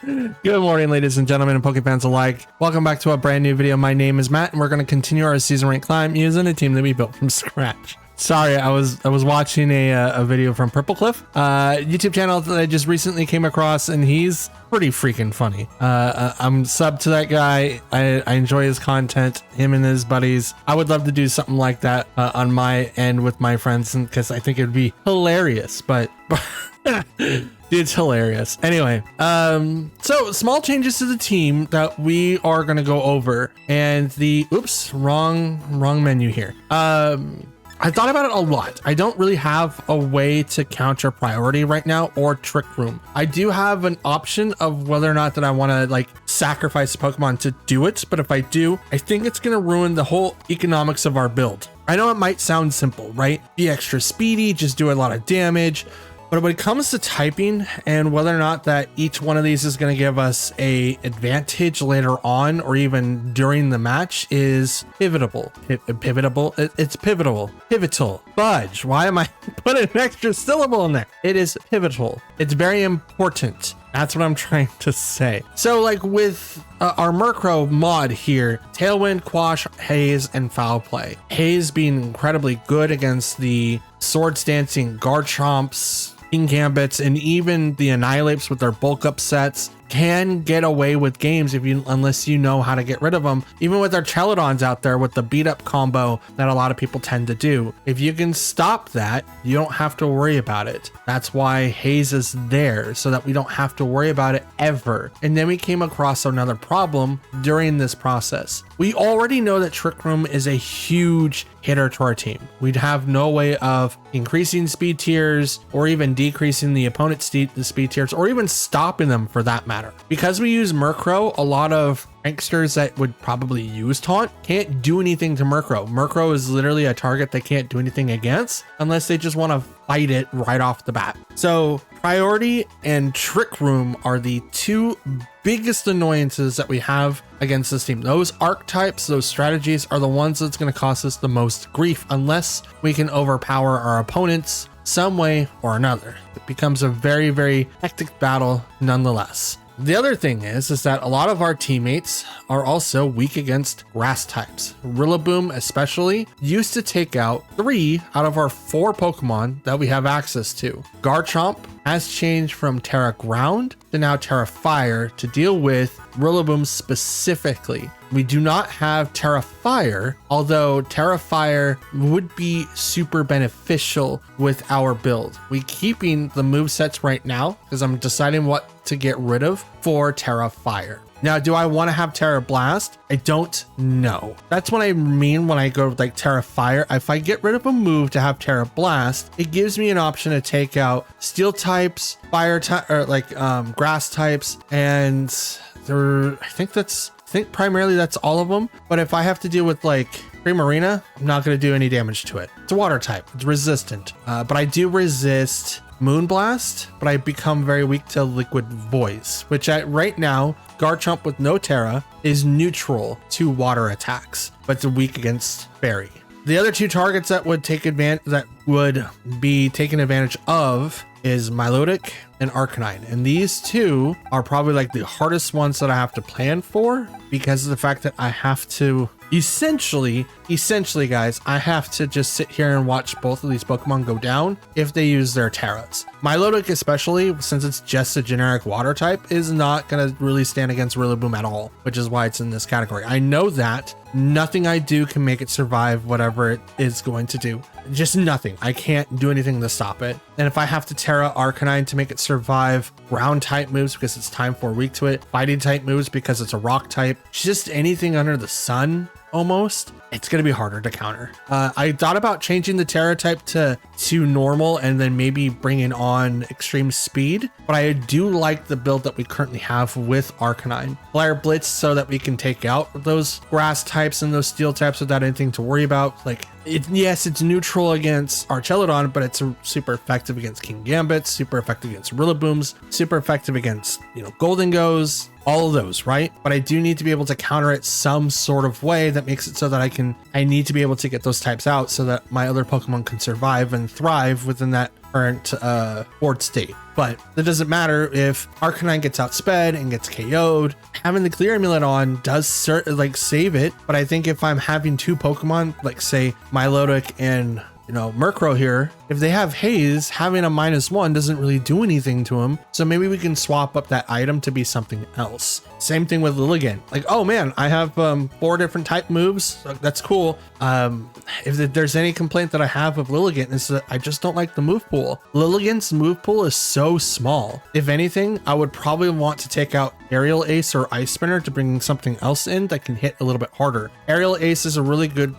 Good morning, ladies and gentlemen and Pokefans alike. Welcome back to a brand new video. My name is Matt, and we're going to continue our season rank climb using a team that we built from scratch. Sorry, I was watching a video from Purple Cliff, YouTube channel that I just recently came across, and he's pretty freaking funny. I'm subbed to that guy. I enjoy his content, him and his buddies. I would love to do something like that on my end with my friends, because I think it'd be hilarious. But it's hilarious. Anyway, so small changes to the team that we are going to go over, and the wrong menu here. I thought about it a lot. I don't really have a way to counter priority right now or trick room. I do have an option of whether or not that I want to like sacrifice a Pokemon to do it, but if I do, I think it's going to ruin the whole economics of our build. I know it might sound simple, right? Be extra speedy, just do a lot of damage. But when it comes to typing and whether or not that each one of these is going to give us a advantage later on or even during the match is pivotal. It's pivotal. Fudge. Why am I putting an extra syllable in there? It is pivotal. It's very important. That's what I'm trying to say. So like with our Murkrow mod here, Tailwind, Quash, Haze, and Foul Play. Haze being incredibly good against the Swords Dancing Garchomps, King Gambits, and even the Annihilates with their bulk up sets can get away with games unless you know how to get rid of them. Even with our Chelodons out there with the beat up combo that a lot of people tend to do. If you can stop that, you don't have to worry about it. That's why Haze is there, so that we don't have to worry about it ever. And then we came across another problem during this process. We already know that Trick Room is a huge hitter to our team. We'd have no way of increasing speed tiers or even decreasing the opponent's speed tiers or even stopping them for that matter. Because we use Murkrow, a lot of pranksters that would probably use Taunt can't do anything to Murkrow. Murkrow is literally a target they can't do anything against unless they just want to fight it right off the bat. So Priority and Trick Room are the two biggest annoyances that we have against this team. Those archetypes, those strategies are the ones that's going to cost us the most grief unless we can overpower our opponents some way or another. It becomes a very, very hectic battle nonetheless. The other thing is that a lot of our teammates are also weak against grass types. Rillaboom especially used to take out 3 out of our 4 Pokemon that we have access to. Garchomp has changed from Terra Ground to now Terra Fire to deal with Rillaboom specifically. We do not have Terra Fire, although Terra Fire would be super beneficial with our build. We keeping the movesets right now because I'm deciding what to get rid of for Terra Fire. Now, do I want to have Terra Blast? I don't know. That's what I mean when I go with like Terra Fire. If I get rid of a move to have Terra Blast, it gives me an option to take out Steel types, Fire type, or like Grass types, and I think primarily that's all of them. But if I have to deal with like Primarina, I'm not going to do any damage to it. It's a water type. It's resistant, but I do resist Moonblast, but I become very weak to Liquid Voice, which right now, Garchomp with no Terra is neutral to water attacks, but it's weak against Fairy. The other 2 targets that would be taken advantage of is Milotic and Arcanine. And these 2 are probably like the hardest ones that I have to plan for because of the fact that I have to essentially guys, I have to just sit here and watch both of these Pokemon go down if they use their Terras. Milotic, especially since it's just a generic water type, is not going to really stand against Rillaboom at all, which is why it's in this category. I know that nothing I do can make it survive whatever it is going to do. Just nothing. I can't do anything to stop it. And if I have to Terra Arcanine to make it survive ground type moves because it's time 4 weak to it, fighting type moves because it's a rock type, just anything under the sun almost, it's going to be harder to counter. I thought about changing the Terra type to normal and then maybe bringing on extreme speed, but I do like the build that we currently have with Arcanine. Flare Blitz so that we can take out those grass types and those steel types without anything to worry about. Like, yes, it's neutral against Archelodon, but it's super effective against King Gambits, super effective against Rillabooms, super effective against, Golden Goes, all of those, right? But I do need to be able to counter it some sort of way that makes it so that I need to be able to get those types out so that my other Pokemon can survive and thrive within that current board state. But it doesn't matter if Arcanine gets outsped and gets KO'd. Having the clear amulet on does save it. But I think if I'm having two Pokemon, like say Milotic and Murkrow here, if they have haze, having a -1 doesn't really do anything to them. So maybe we can swap up that item to be something else. Same thing with Lilligant. Like, oh man, I have 4 different type moves. That's cool. If there's any complaint that I have of Lilligant is that I just don't like the move pool. Lilligant's move pool is so small. If anything, I would probably want to take out Aerial Ace or Ice Spinner to bring something else in that can hit a little bit harder. Aerial Ace is a really good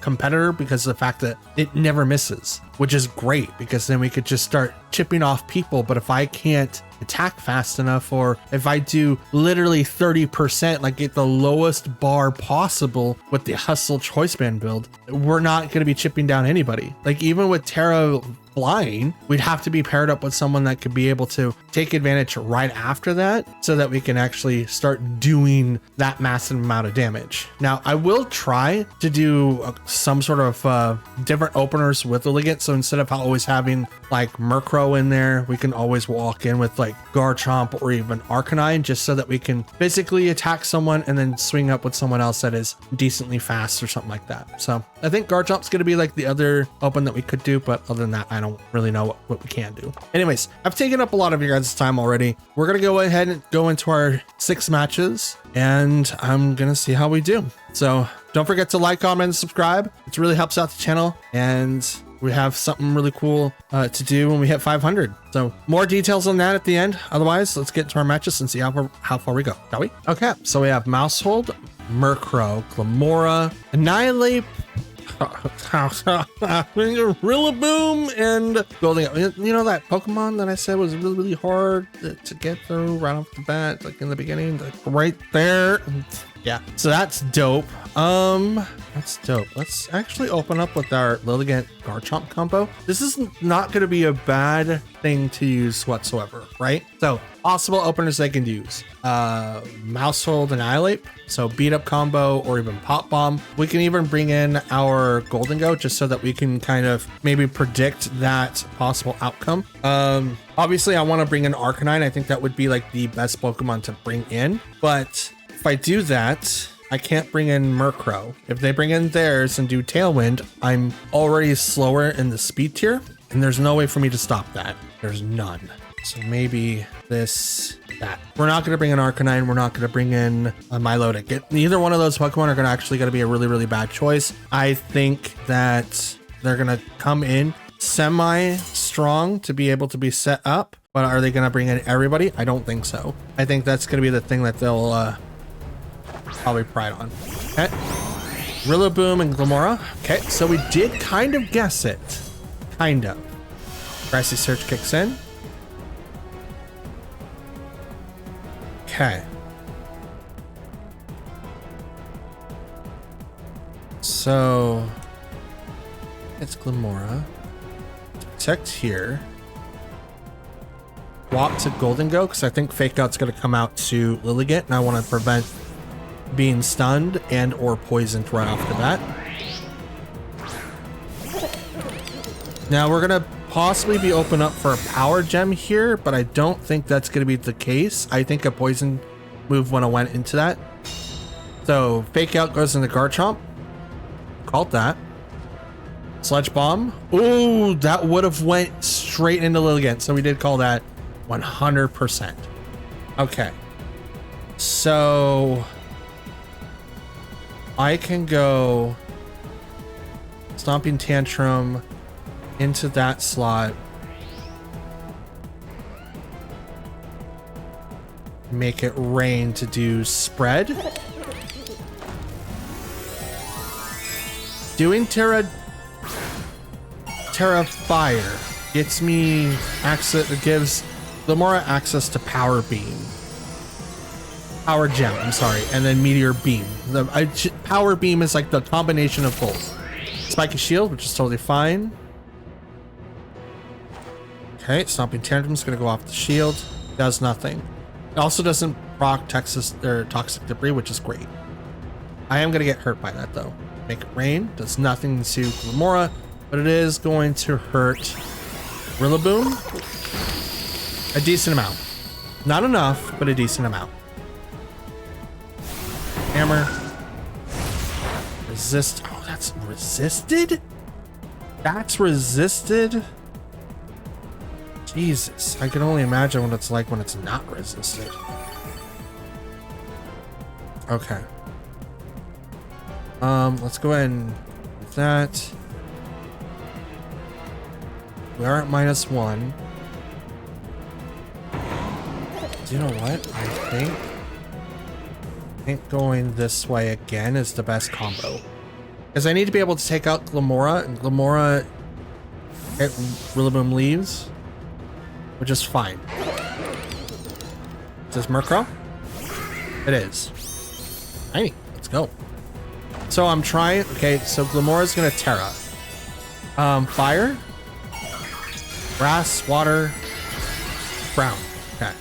competitor because of the fact that it never misses, which is great because then we could just start chipping off people. But if I can't attack fast enough, or if I do literally 30%, like get the lowest bar possible with the Hustle Choice Band build, we're not going to be chipping down anybody. Like even with Terra flying, we'd have to be paired up with someone that could be able to take advantage right after that so that we can actually start doing that massive amount of damage. Now, I will try to do some sort of different openers with Lilligant. So instead of always having like Murkrow in there, we can always walk in with like Garchomp or even Arcanine, just so that we can physically attack someone and then swing up with someone else that is decently fast or something like that. So I think Garchomp's going to be like the other open that we could do, but other than that, I don't really know what we can do. Anyways, I've taken up a lot of your guys' time already. We're going to go ahead and go into our 6 matches, and I'm going to see how we do. So don't forget to like, comment, and subscribe. It really helps out the channel, and we have something really cool to do when we hit 500. So more details on that at the end. Otherwise, let's get to our matches and see how far we go, shall we? Okay, so we have Mousehold, Murkrow, Glamora, Annihilate, Rillaboom, and Golden. You know that Pokemon that I said was really, really hard to get through right off the bat, like in the beginning, like right there. Yeah, so that's dope. That's dope. Let's actually open up with our Lilligant Garchomp combo. This is not going to be a bad thing to use whatsoever, right? So possible openers they can use. Mousehold, Annihilate, so beat up combo or even Pop Bomb. We can even bring in our Golden Go just so that we can kind of maybe predict that possible outcome. Obviously I want to bring in Arcanine. I think that would be like the best Pokemon to bring in, but if I do that, I can't bring in Murkrow. If they bring in theirs and do Tailwind, I'm already slower in the speed tier, and there's no way for me to stop that. There's none. So maybe that. We're not going to bring in Arcanine. We're not going to bring in a Milotic. Neither one of those Pokemon are going to be a really, really bad choice. I think that they're going to come in semi-strong to be able to be set up, but are they going to bring in everybody? I don't think so. I think that's going to be the thing that they'll probably pride on. Okay, Rillaboom and Glamora. Okay, so we did kind of guess it. Kind of. Grassy Surge kicks in. Okay. So it's Glamora. Protect here. Walk to Golden Go because I think Fake Out's going to come out to Lilligant, and I want to prevent being stunned and or poisoned right off the bat. Now we're gonna possibly be open up for a power gem here, but I don't think that's gonna be the case. I think a poison move when I went into that. So Fake Out goes into Garchomp. Called that. Sludge Bomb. Ooh, that would have went straight into Lilligant. So we did call that 100%. Okay. So I can go Stomping Tantrum into that slot. Make it rain to do spread. Doing Terra Fire gets me access, it gives Glamora access to Power Beam. Power Gem, I'm sorry, and then Meteor Beam. Power Beam is like the combination of both. Spiky Shield, which is totally fine. Okay, Stomping Tantrum's gonna go off the shield. Does nothing. It also doesn't proc Toxic Debris, which is great. I am gonna get hurt by that though. Make it rain, does nothing to Glamora, but it is going to hurt Rillaboom. A decent amount. Not enough, but a decent amount. Hammer. Resist. Oh, that's resisted? That's resisted? Jesus. I can only imagine what it's like when it's not resisted. Okay. Let's go ahead and do that. We are at -1. You know what? I think going this way again is the best combo. Because I need to be able to take out Glamora, and Glamora Rillaboom leaves, which is fine. Is this Murkrow? It is. Tiny. Let's go. So I'm trying. Okay, so Glamora's gonna Terra. Fire, grass, water, ground. Okay.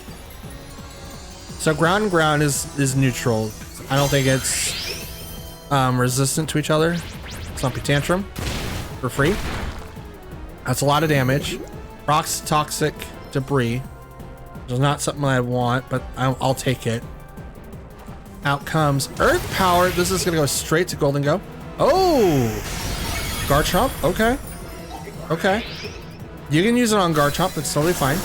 So ground is neutral. I don't think it's resistant to each other. Slumpy Tantrum for free. That's a lot of damage. Rock's toxic debris, which is not something I want, but I'll take it. Out comes Earth Power. This is gonna go straight to Golden Go. Oh, Garchomp. Okay, okay. You can use it on Garchomp. That's totally fine.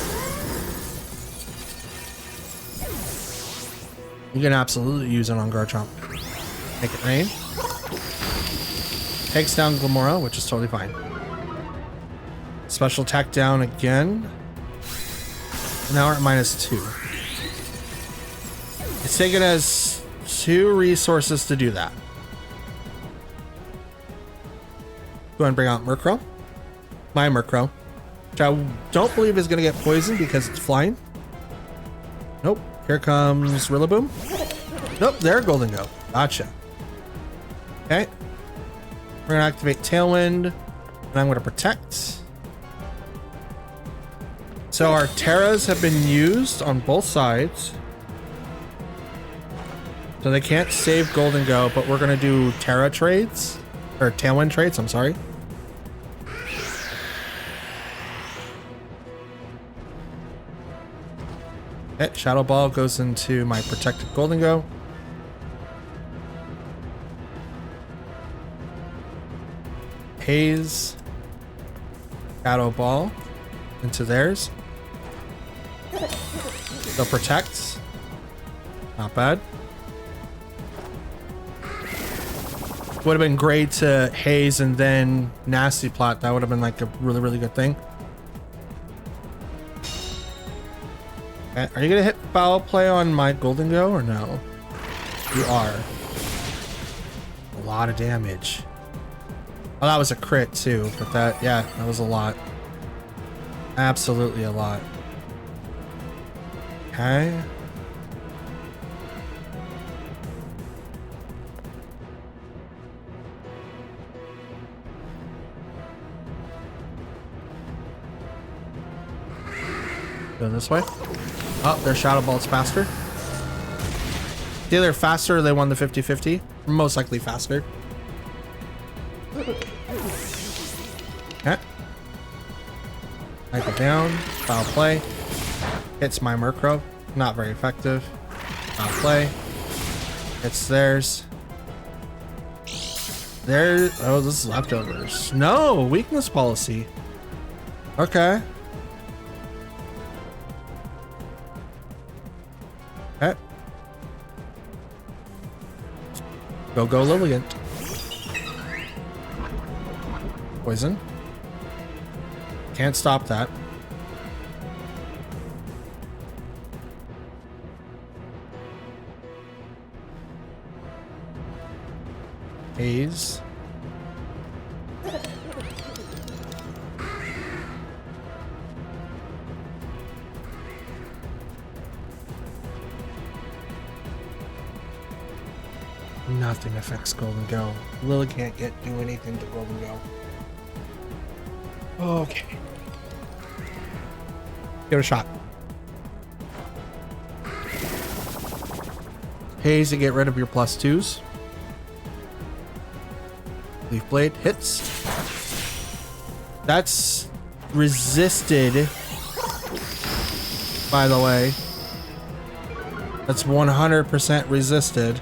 You can absolutely use it on Garchomp. Make it rain. Takes down Glamora, which is totally fine. Special attack down again. Now we're at -2. It's taken us 2 resources to do that. Go ahead and bring out Murkrow. My Murkrow. Which I don't believe is going to get poisoned because it's flying. Nope. Here comes Rillaboom. Nope, there, Golden Go. Gotcha. Okay. We're going to activate Tailwind. And I'm going to protect. So our Terras have been used on both sides. So they can't save Golden Go, but we're going to do Terra trades. Or Tailwind trades, I'm sorry. Okay, Shadow Ball goes into my protected Golden Go. Haze. Shadow Ball into theirs. They'll protect. Not bad. Would have been great to Haze and then Nasty Plot. That would have been like a really, really good thing. Okay. Are you going to hit Foul Play on my Golden Go or no? You are. A lot of damage. Oh, that was a crit too, but that, yeah, that was a lot. Absolutely a lot. Okay. Going this way. Oh, their Shadow Ball's faster. Either they're faster or they won the 50-50. Most likely faster. Okay. I go down. Foul Play. Hits my Murkrow. Not very effective. Foul Play. Hits theirs. There. Oh, this is leftovers. No! Weakness policy. Okay. Okay. Go Lilligant. Poison. Can't stop that. Haze. Nothing affects Golden Go. Lily can't do anything to Golden Go. Okay. Give it a shot. Haze to get rid of your +2s. Leaf Blade hits. That's resisted, by the way. That's 100% resisted.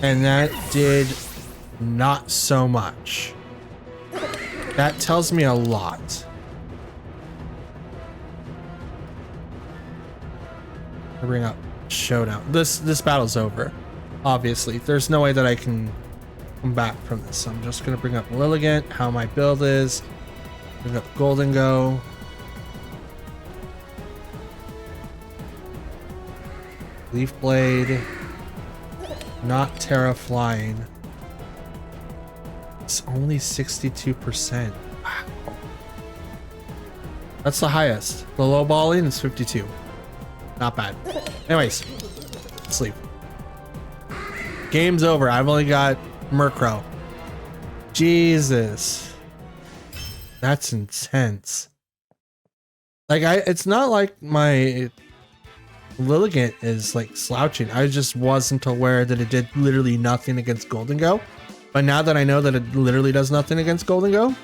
And that did not so much. That tells me a lot. I bring up Showdown. This battle's over. Obviously, there's no way that I can come back from this. So I'm just gonna bring up Lilligant, how my build is. Bring up Golden Go. Leaf Blade. Not Terra Flying. It's only 62%. Wow. That's the highest. The low balling is 52. Not bad. Anyways, sleep. Game's over. I've only got Murkrow. Jesus. That's intense. Like, it's not like my Lilligant is like slouching. I just wasn't aware that it did literally nothing against Golden Go. But now that I know that it literally does nothing against Golden Go,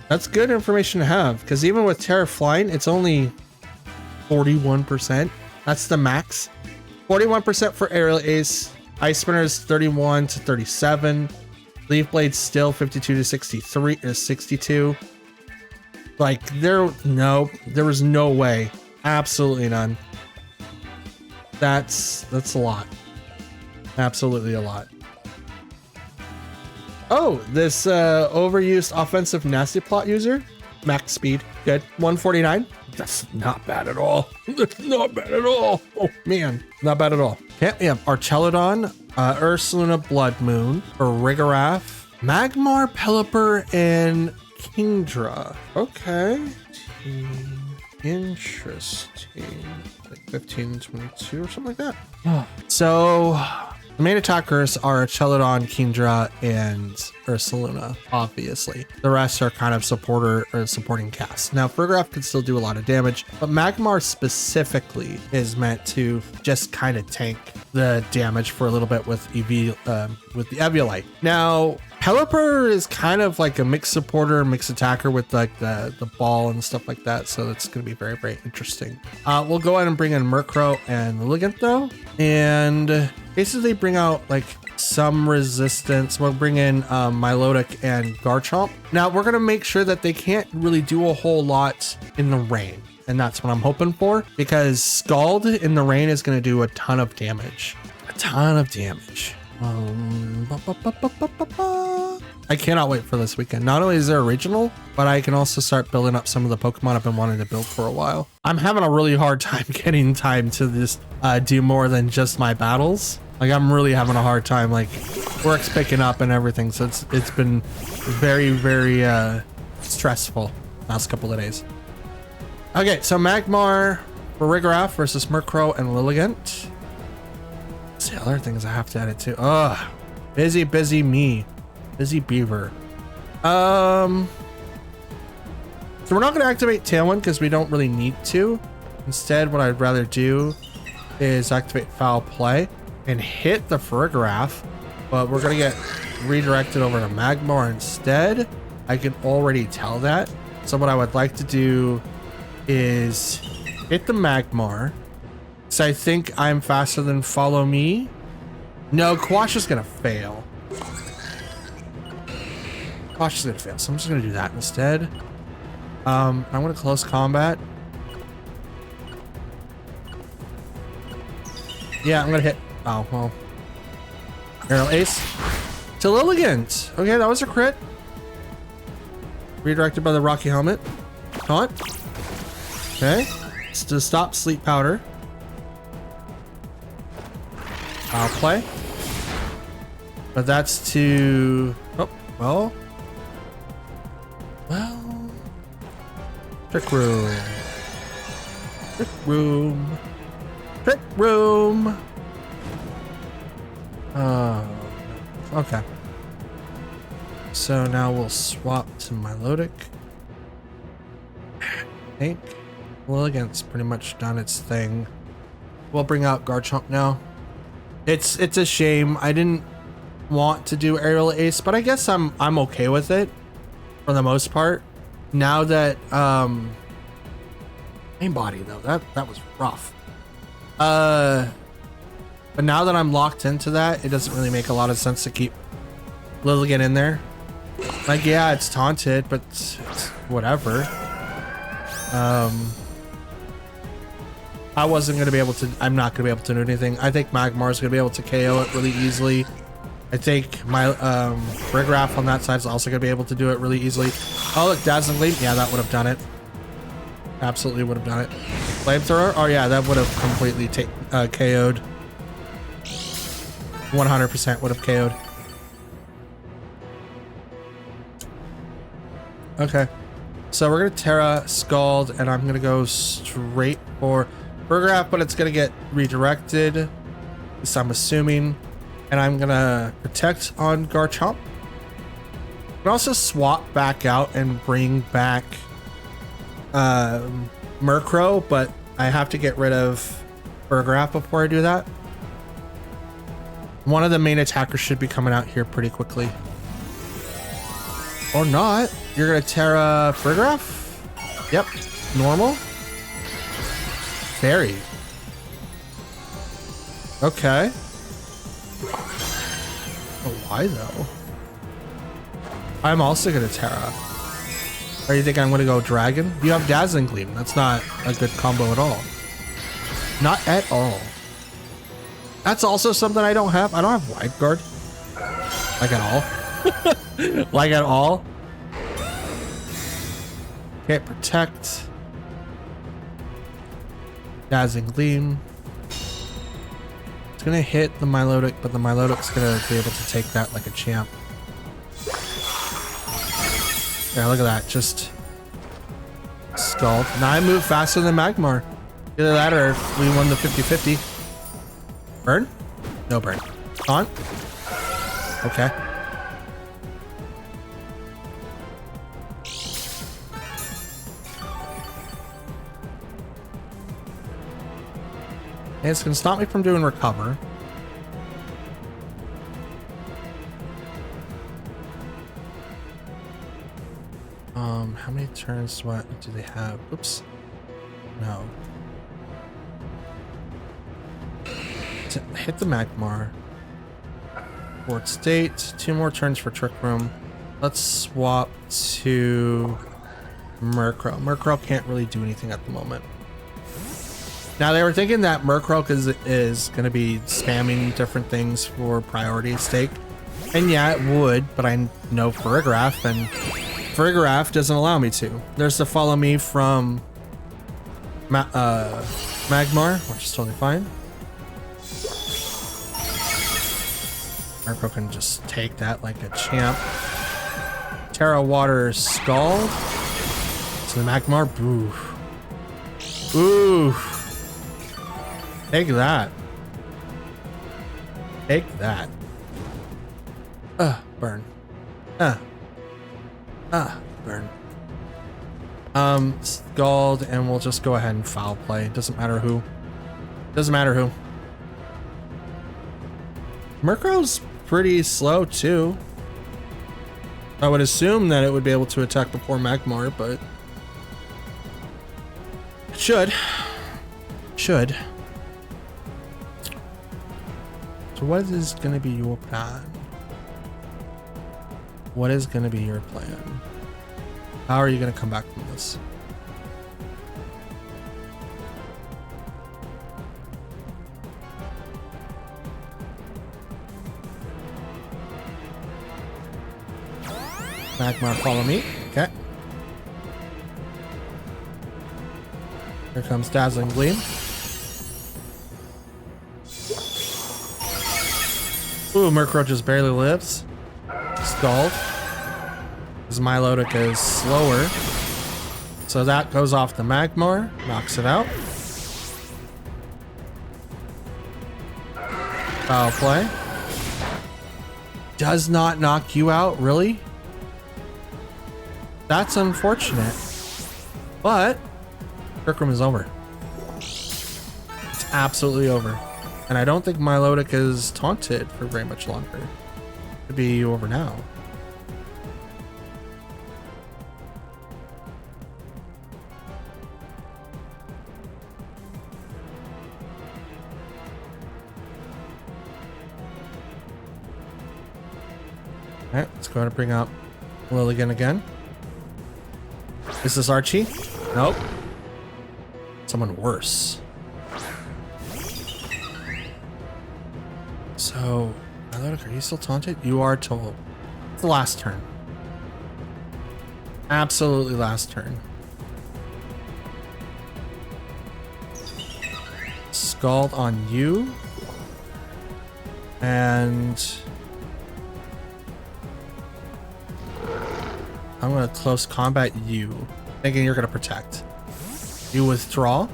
that's good information to have. Because even with Terra Flying, it's only 41%. That's the max. 41% for Aerial Ace. Ice Spinner's 31 to 37. Leaf Blade's still 52 to 63 or 62. Like there was no way. Absolutely none. That's a lot. Absolutely a lot. Oh, this overused offensive nasty plot user. Max speed. Good. 149. That's not bad at all. That's not bad at all. Oh man, not bad at all. Okay, we have Archelodon, Ursaluna Blood Moon, Rigorath, Magmar, Pelipper, and Kingdra. Okay. Interesting. Like 15, 22 or something like that. So the main attackers are Archelodon, Kingdra, and Ursaluna, obviously. The rest are kind of supporting casts. Now, Rigorath can still do a lot of damage, but Magmar specifically is meant to just kind of tank the damage for a little bit with the Eviolite. Now, Pelipper is kind of like a mixed supporter, mixed attacker with like the ball and stuff like that. So that's going to be very, very interesting. We'll go ahead and bring in Murkrow and Lilligant though. And basically bring out like some resistance. We'll bring in Milotic and Garchomp. Now we're going to make sure that they can't really do a whole lot in the rain. And that's what I'm hoping for, because Scald in the rain is going to do a ton of damage. A ton of damage. I cannot wait for this weekend. Not only is there original, but I can also start building up some of the Pokemon I've been wanting to build for a while. I'm having a really hard time getting time to just do more than just my battles. Like I'm really having a hard time. Like work's picking up and everything, so it's been very, very stressful last couple of days. Okay, so Magmar for Rigorath versus Murkrow and Lilligant. What's the other things I have to add it to? Ugh, busy me. Busy beaver. So we're not going to activate Tailwind because we don't really need to. Instead, what I'd rather do is activate Foul Play and hit the Rigorath, but we're going to get redirected over to Magmar instead. I can already tell that. So what I would like to do is hit the Magmar. So I think I'm faster than Follow Me. No, Quash is going to fail. Quash is going to fail, so I'm just going to do that instead. I'm going to close combat. Yeah, I'm going to hit. Oh, well. Aerial Ace to Lilligant. Okay, that was a crit. Redirected by the Rocky Helmet. Taunt. Okay. It's to stop Sleep Powder. I'll play. But that's to... Oh, well... Well... Trick Room. Trick Room. Trick Room. Okay. So now we'll swap to Milotic. I think Lilligant's pretty much done its thing. We'll bring out Garchomp now. It's a shame. I didn't want to do aerial ace, but I guess I'm okay with it for the most part. Now that main body though, that was rough. But now that I'm locked into that, it doesn't really make a lot of sense to keep Lilligant in there. Like, yeah, it's taunted, but it's whatever. I wasn't gonna be able to. I'm not gonna be able to do anything. I think Magmar's gonna be able to KO it really easily. I think my Rigraff on that side is also gonna be able to do it really easily. Oh look, Dazzling Gleam. Yeah, that would have done it. Absolutely would have done it. Flamethrower. Oh yeah, that would have completely KO'd. 100% would have KO'd. Okay, so we're gonna Terra Scald, and I'm gonna go straight for Rigraff, but it's gonna get redirected. At least I'm assuming. And I'm gonna protect on Garchomp. But also swap back out and bring back Murkrow, but I have to get rid of Rigraff before I do that. One of the main attackers should be coming out here pretty quickly. Or not. You're gonna Terra Rigraff? Yep. Normal. Fairy. Okay. Oh, why though? I'm also gonna Terra. Or you think I'm gonna go Dragon? You have Dazzling Gleam. That's not a good combo at all. Not at all. That's also something I don't have. I don't have Wide Guard. Like at all. Like at all. Can't protect. Dazzling Gleam. It's gonna hit the Milotic, but the Milotic's gonna be able to take that like a champ. Yeah, look at that. Just Scald. Now I move faster than Magmar. Either that or we won the 50-50. Burn? No burn. On? Okay. And it's gonna stop me from doing recover. How many turns do they have? Oops. No. To hit the Magmar. Fort State. 2 more turns for Trick Room. Let's swap to Murkrow. Murkrow can't really do anything at the moment. Now they were thinking that Murkrow is going to be spamming different things for priority stake. And yeah, it would, but I know Rigraff, and Rigraff doesn't allow me to. There's the follow me from Magmar, which is totally fine. Murkrow can just take that like a champ. Terra Water Scald. So the Magmar, boo. Ooh. Take that. Take that. Burn. Burn. Scald, and we'll just go ahead and foul play. Doesn't matter who. Doesn't matter who. Murkrow's pretty slow too. I would assume that it would be able to attack before Magmar, but it should. Should. So what is going to be your plan? What is going to be your plan? How are you going to come back from this? Magmar, follow me. Okay. Here comes Dazzling Gleam. Ooh, Murkrow just barely lives. Scald. His Milotic is slower. So that goes off the Magmar. Knocks it out. Foul play. Does not knock you out, really? That's unfortunate. But Trick Room is over. It's absolutely over. And I don't think Milotic is taunted for very much longer. Could be over now. Alright, let's go ahead and bring up Lilligan again. Is this Archie? Nope. Someone worse. So, Milotic, are you still taunted? You are told. It's the last turn. Absolutely last turn. Scald on you. And I'm gonna close combat you, thinking you're gonna protect. You withdraw.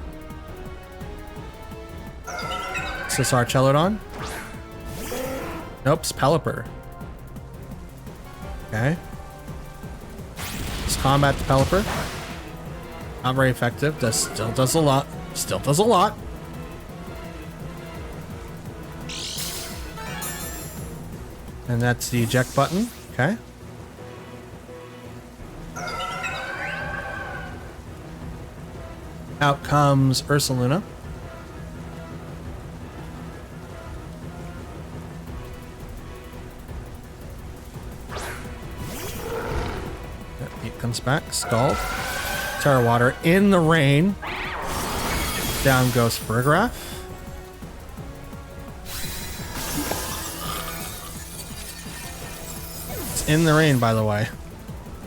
Is this Archelodon? Nope, it's Pelipper. Okay. Let's combat the Pelipper. Not very effective. Still does a lot. Still does a lot. And that's the eject button. Okay. Out comes Ursaluna. He comes back, Scald. Terra Water in the rain. Down goes Fergraph. It's in the rain, by the way.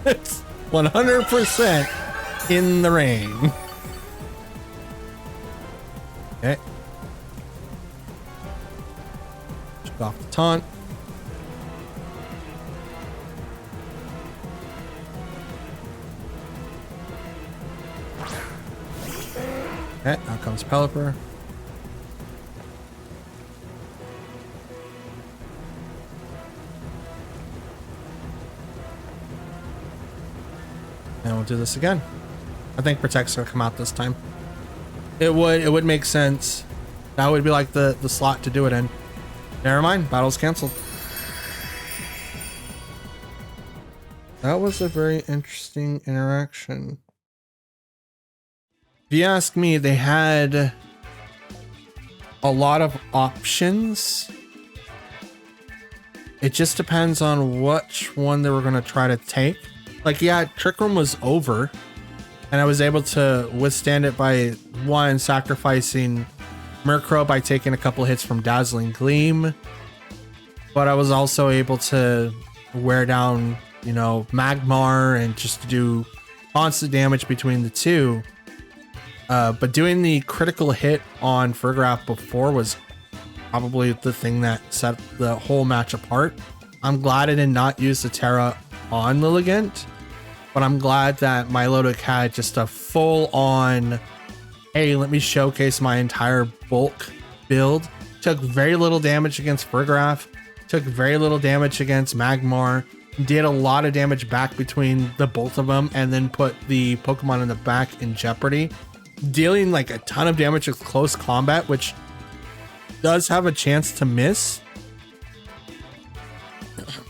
It's 100% in the rain. Okay. Took off the taunt. Okay, now comes Pelipper. And we'll do this again. I think Protect's gonna come out this time. It would make sense. That would be like the slot to do it in. Never mind, battle's canceled. That was a very interesting interaction. If you ask me, they had a lot of options. It just depends on which one they were going to try to take. Like, yeah, Trick Room was over, and I was able to withstand it by, one, sacrificing Murkrow by taking a couple hits from Dazzling Gleam. But I was also able to wear down, you know, Magmar and just do constant damage between the two. But doing the critical hit on Fergraph before was probably the thing that set the whole match apart. I'm glad I did not use the Terra on Lilligant, but I'm glad that Milotic had just a full-on, hey, let me showcase my entire bulk build. Took very little damage against Fergraph, took very little damage against Magmar, did a lot of damage back between the both of them, and then put the Pokemon in the back in jeopardy, dealing like a ton of damage with close combat, which does have a chance to miss.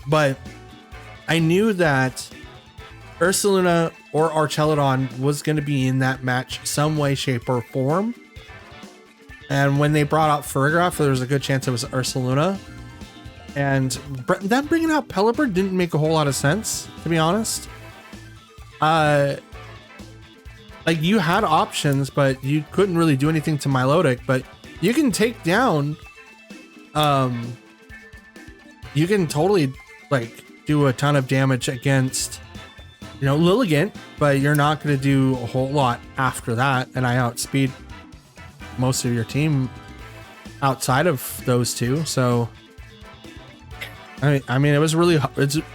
But I knew that Ursaluna or Archelodon was going to be in that match some way, shape, or form. And when they brought out Fergraph, there was a good chance it was Ursaluna. And them bringing out Pelipper didn't make a whole lot of sense, to be honest. Like, you had options, but you couldn't really do anything to Milotic. But you can take down, you can totally like do a ton of damage against, you know, Lilligant, but you're not going to do a whole lot after that. And I outspeed most of your team outside of those two. So I mean, it was really,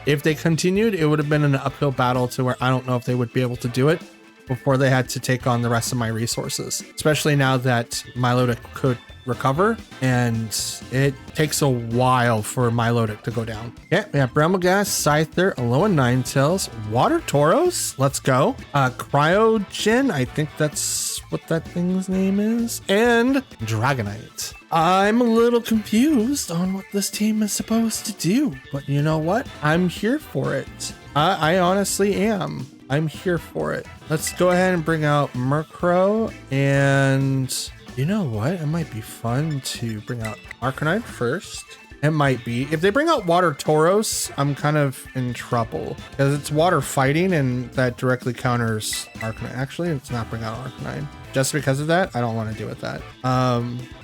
if they continued, it would have been an uphill battle to where I don't know if they would be able to do it before they had to take on the rest of my resources, especially now that Milotic could recover, and it takes a while for Milotic to go down. Yeah, we have Brambleghast, Scyther, Alolan Ninetales, Water Tauros, let's go. Cryogen, I think that's what that thing's name is, and Dragonite. I'm a little confused on what this team is supposed to do, but you know what? I'm here for it. I honestly am. I'm here for it. Let's go ahead and bring out Murkrow, and you know what? It might be fun to bring out Arcanine first. It might be. If they bring out Water Tauros, I'm kind of in trouble because it's water fighting and that directly counters Arcanine. Actually, let's not bring out Arcanine. Just because of that, I don't want to deal with that.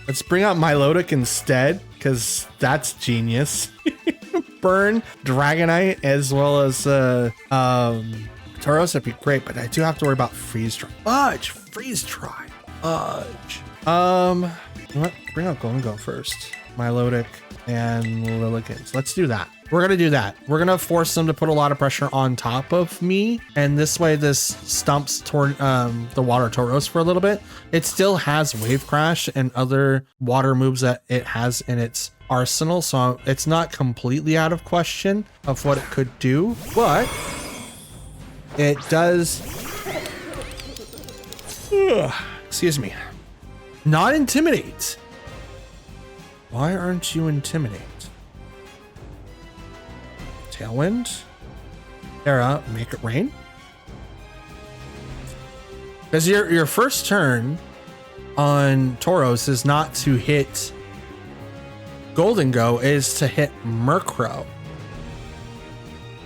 Let's bring out Milotic instead because that's genius. Burn Dragonite as well as Tauros would be great, but I do have to worry about Freeze Dry. Fudge! Freeze Dry. Fudge. You know what? Bring out Golden first. Milotic and Lilligant. Let's do that. We're gonna do that. We're gonna force them to put a lot of pressure on top of me, and this way this stumps toward the Water Tauros for a little bit. It still has Wave Crash and other water moves that it has in its arsenal, so it's not completely out of question of what it could do, but it does excuse me, not intimidate. Why aren't you intimidate? Tailwind. Terra, make it rain. Because your first turn on Tauros is not to hit Golden Go, is to hit Murkrow.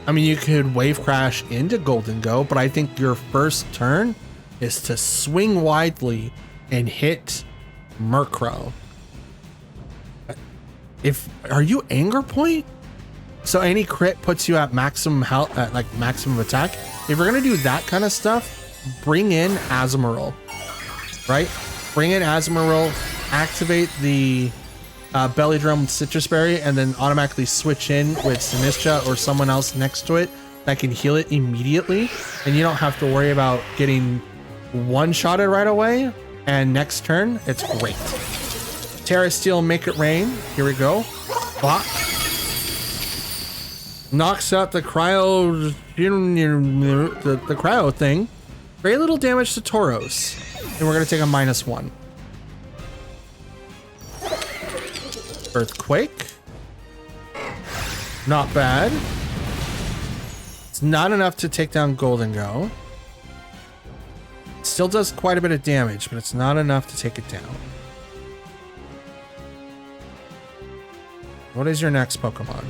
I mean, you could Wave Crash into Golden Go, but I think your first turn is to swing widely and hit Murkrow. Are you Anger Point? So any crit puts you at maximum health, at like maximum attack. If we're gonna do that kind of stuff, bring in Azumarill, right? Bring in Azumarill, activate the Belly Drum with Citrus Berry, and then automatically switch in with Sinistra or someone else next to it that can heal it immediately, and you don't have to worry about getting one-shotted right away. And next turn, it's great. Terra Steel, Make It Rain. Here we go. Bop. Knocks out the cryo, the cryo thing. Very little damage to Tauros, and we're gonna take a -1. Earthquake. Not bad. It's not enough to take down Golden Go. Still does quite a bit of damage, but it's not enough to take it down. What is your next Pokemon?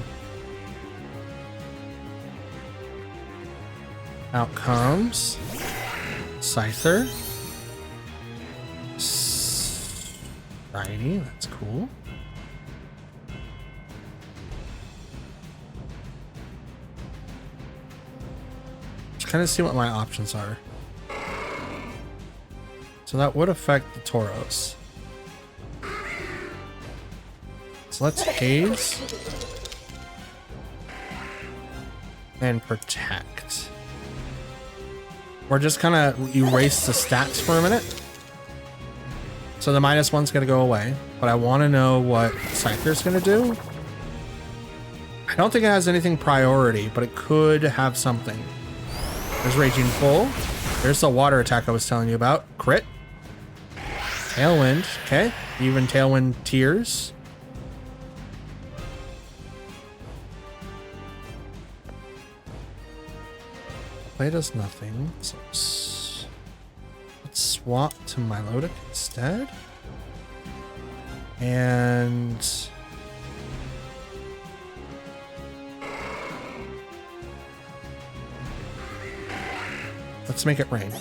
Out comes Scyther. Shiny, that's cool. Just kind of see what my options are. So that would affect the Tauros. So let's Haze and Protect. We're just kind of erase the stats for a minute. So the -1's gonna go away, but I want to know what Scyther's gonna do. I don't think it has anything priority, but it could have something. There's Raging Bull. There's the water attack I was telling you about. Crit. Tailwind. Okay. Even Tailwind Tears. Play does nothing. So let's swap to Milotic instead. And let's make it rain.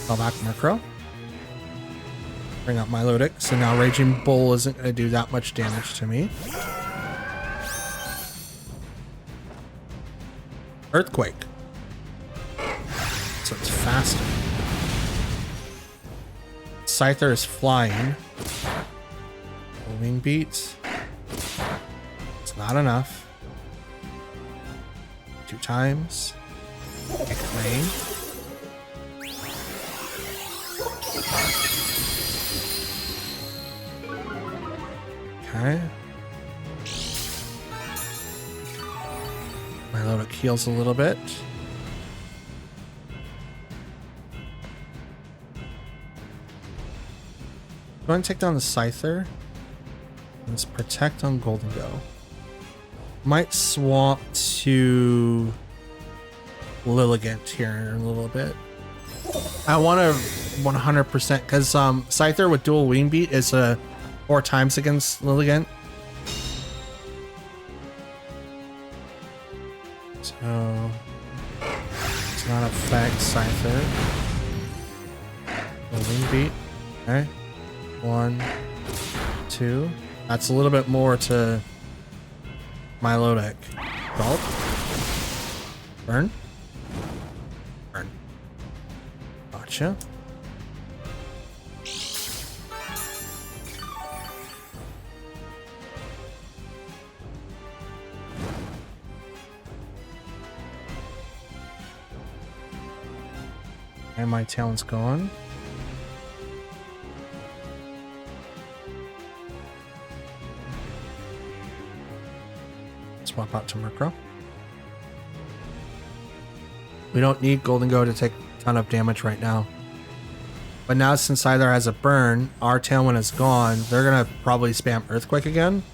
Call back Murkrow. Bring up Milotic. So now Raging Bull isn't going to do that much damage to me. Earthquake. So it's faster. Scyther is flying. Wing Beat. It's not enough. 2 times. Make it rain. Okay. Milotic heals a little bit. Go ahead and take down the Scyther. Let's protect on Golden Go. Might swap to Lilligant here in a little bit. I want to 100% because Scyther with dual wing beat is 4 times against Lilligant. So it's not affect Scyther. Wing beat. Okay. 1, 2. That's a little bit more to my low deck. Gulp. Burn. Burn. Gotcha. And my talent's gone. Swap out to Murkrow. We don't need Golden Go to take a ton of damage right now. But now since either has a burn, our Tailwind is gone, they're going to probably spam Earthquake again.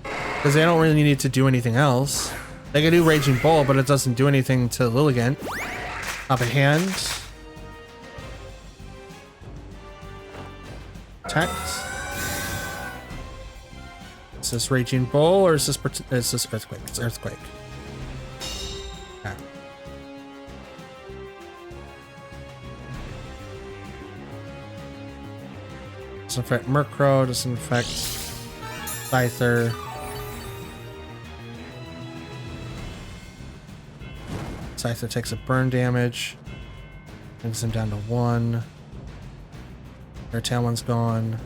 Because they don't really need to do anything else. They can do Raging Bull, but it doesn't do anything to Lilligant. Top of hand. Protect. Is this Raging Bull or is this Earthquake? It's Earthquake. Okay. Doesn't affect Murkrow, doesn't affect Scyther. Scyther takes a burn damage. Brings him down to 1. Their Tailwind's gone.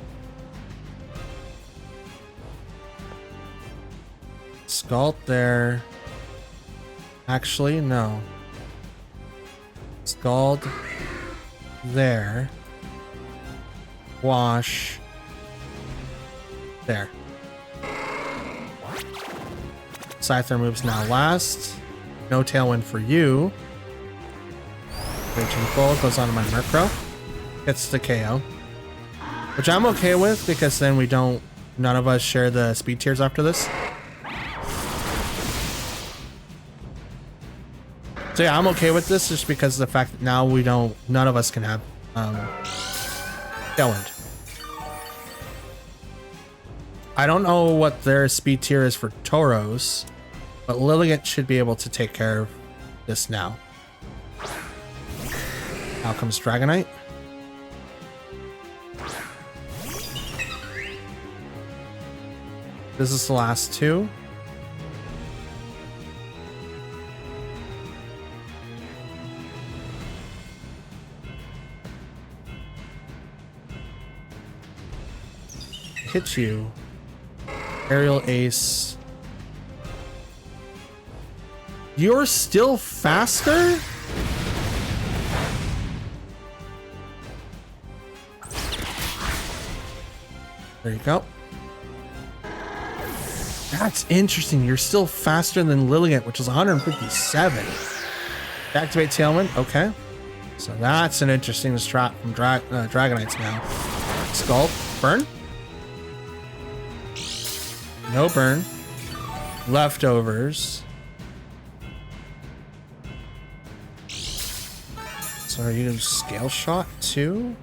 Scald there. Actually, no. Scald there. Wash there. Scyther moves now last. No Tailwind for you. Raging Bull goes onto my Murkrow. Gets the KO. Which I'm okay with because then none of us share the speed tiers after this. So yeah, I'm okay with this just because of the fact that now none of us can have Tailwind. I don't know what their speed tier is for Tauros, but Lilligant should be able to take care of this now. Out comes Dragonite. This is the last 2. Hit you. Aerial Ace. You're still faster? There you go. That's interesting. You're still faster than Lilligant, which is 157. Activate Tailwind. Okay. So that's an interesting strat from Dragonites now. Scald. Burn. No burn. Leftovers. So are you Scale Shot too?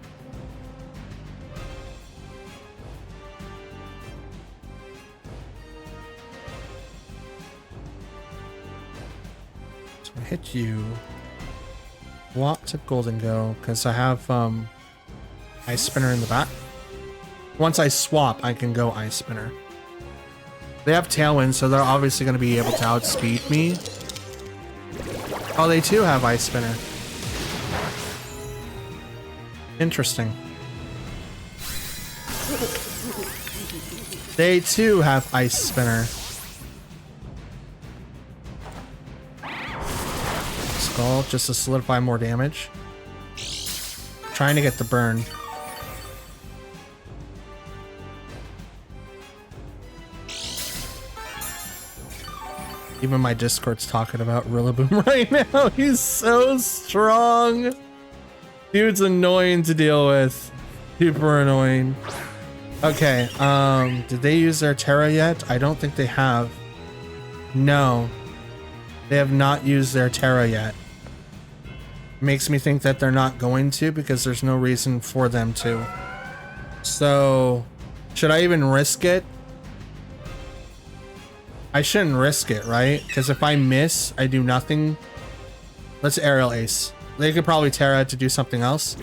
So I hit you. Swap to Golden Go because I have Ice Spinner in the back. Once I swap, I can go Ice Spinner. They have Tailwind, so they're obviously going to be able to outspeed me. Oh, they too have Ice Spinner. Interesting. They too have Ice Spinner. Skull just to solidify more damage. Trying to get the burn. Even my Discord's talking about Rillaboom right now. He's so strong. Dude's annoying to deal with. Super annoying. Okay, did they use their Terra yet? I don't think they have. No, they have not used their Terra yet. Makes me think that they're not going to because there's no reason for them to. So, should I even risk it? I shouldn't risk it, right? Because if I miss, I do nothing. Let's Aerial Ace. They could probably Terra to do something else.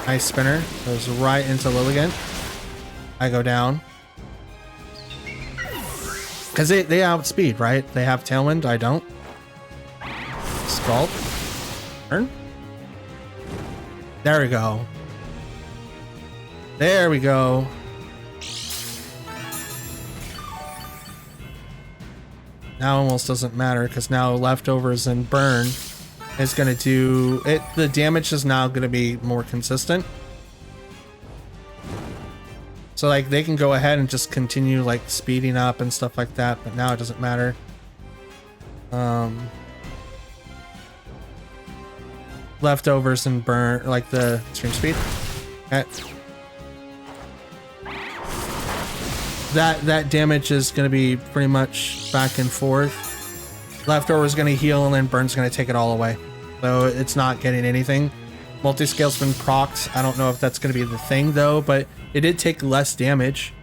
Nice spinner. Goes right into Lilligant. I go down. Because they outspeed, right? They have Tailwind. I don't. Scald. Turn. There we go. There we go. Now almost doesn't matter because now leftovers and burn is going to do it. The damage is now going to be more consistent. So like they can go ahead and just continue like speeding up and stuff like that. But now it doesn't matter. Leftovers and burn, like the stream speed. Okay. That damage is going to be pretty much back and forth. Leftover is going to heal and then burn's going to take it all away. So it's not getting anything. Multiscale's been procced. I don't know if that's going to be the thing though, but it did take less damage.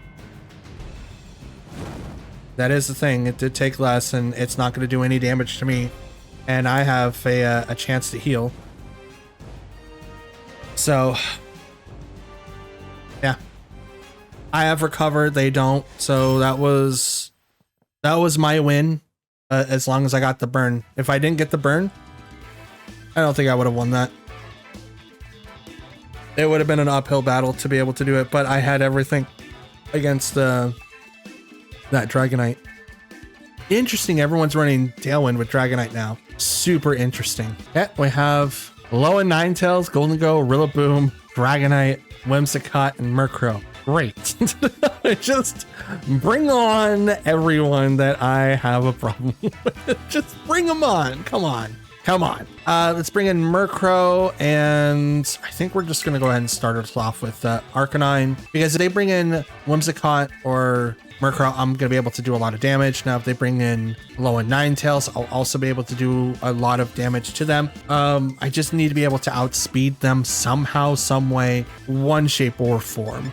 That is the thing. It did take less and it's not going to do any damage to me. And I have a chance to heal. So, yeah. I have recovered, they don't, so that was my win, as long as I got the burn. If I didn't get the burn, I don't think I would have won that. It would have been an uphill battle to be able to do it, but I had everything against that Dragonite. Interesting, everyone's running Tailwind with Dragonite now. Super interesting. Yeah, we have Alolan Ninetales, Golden Go, Rillaboom, Dragonite, Whimsicott, and Murkrow. Great. Just bring on everyone that I have a problem with. Just bring them on. Come on. Come on. Let's bring in Murkrow, and I think we're just going to go ahead and start us off with Arcanine, because if they bring in Whimsicott or Murkrow, I'm going to be able to do a lot of damage. Now, if they bring in Alolan Ninetales, I'll also be able to do a lot of damage to them. I just need to be able to outspeed them somehow, some way, one shape or form.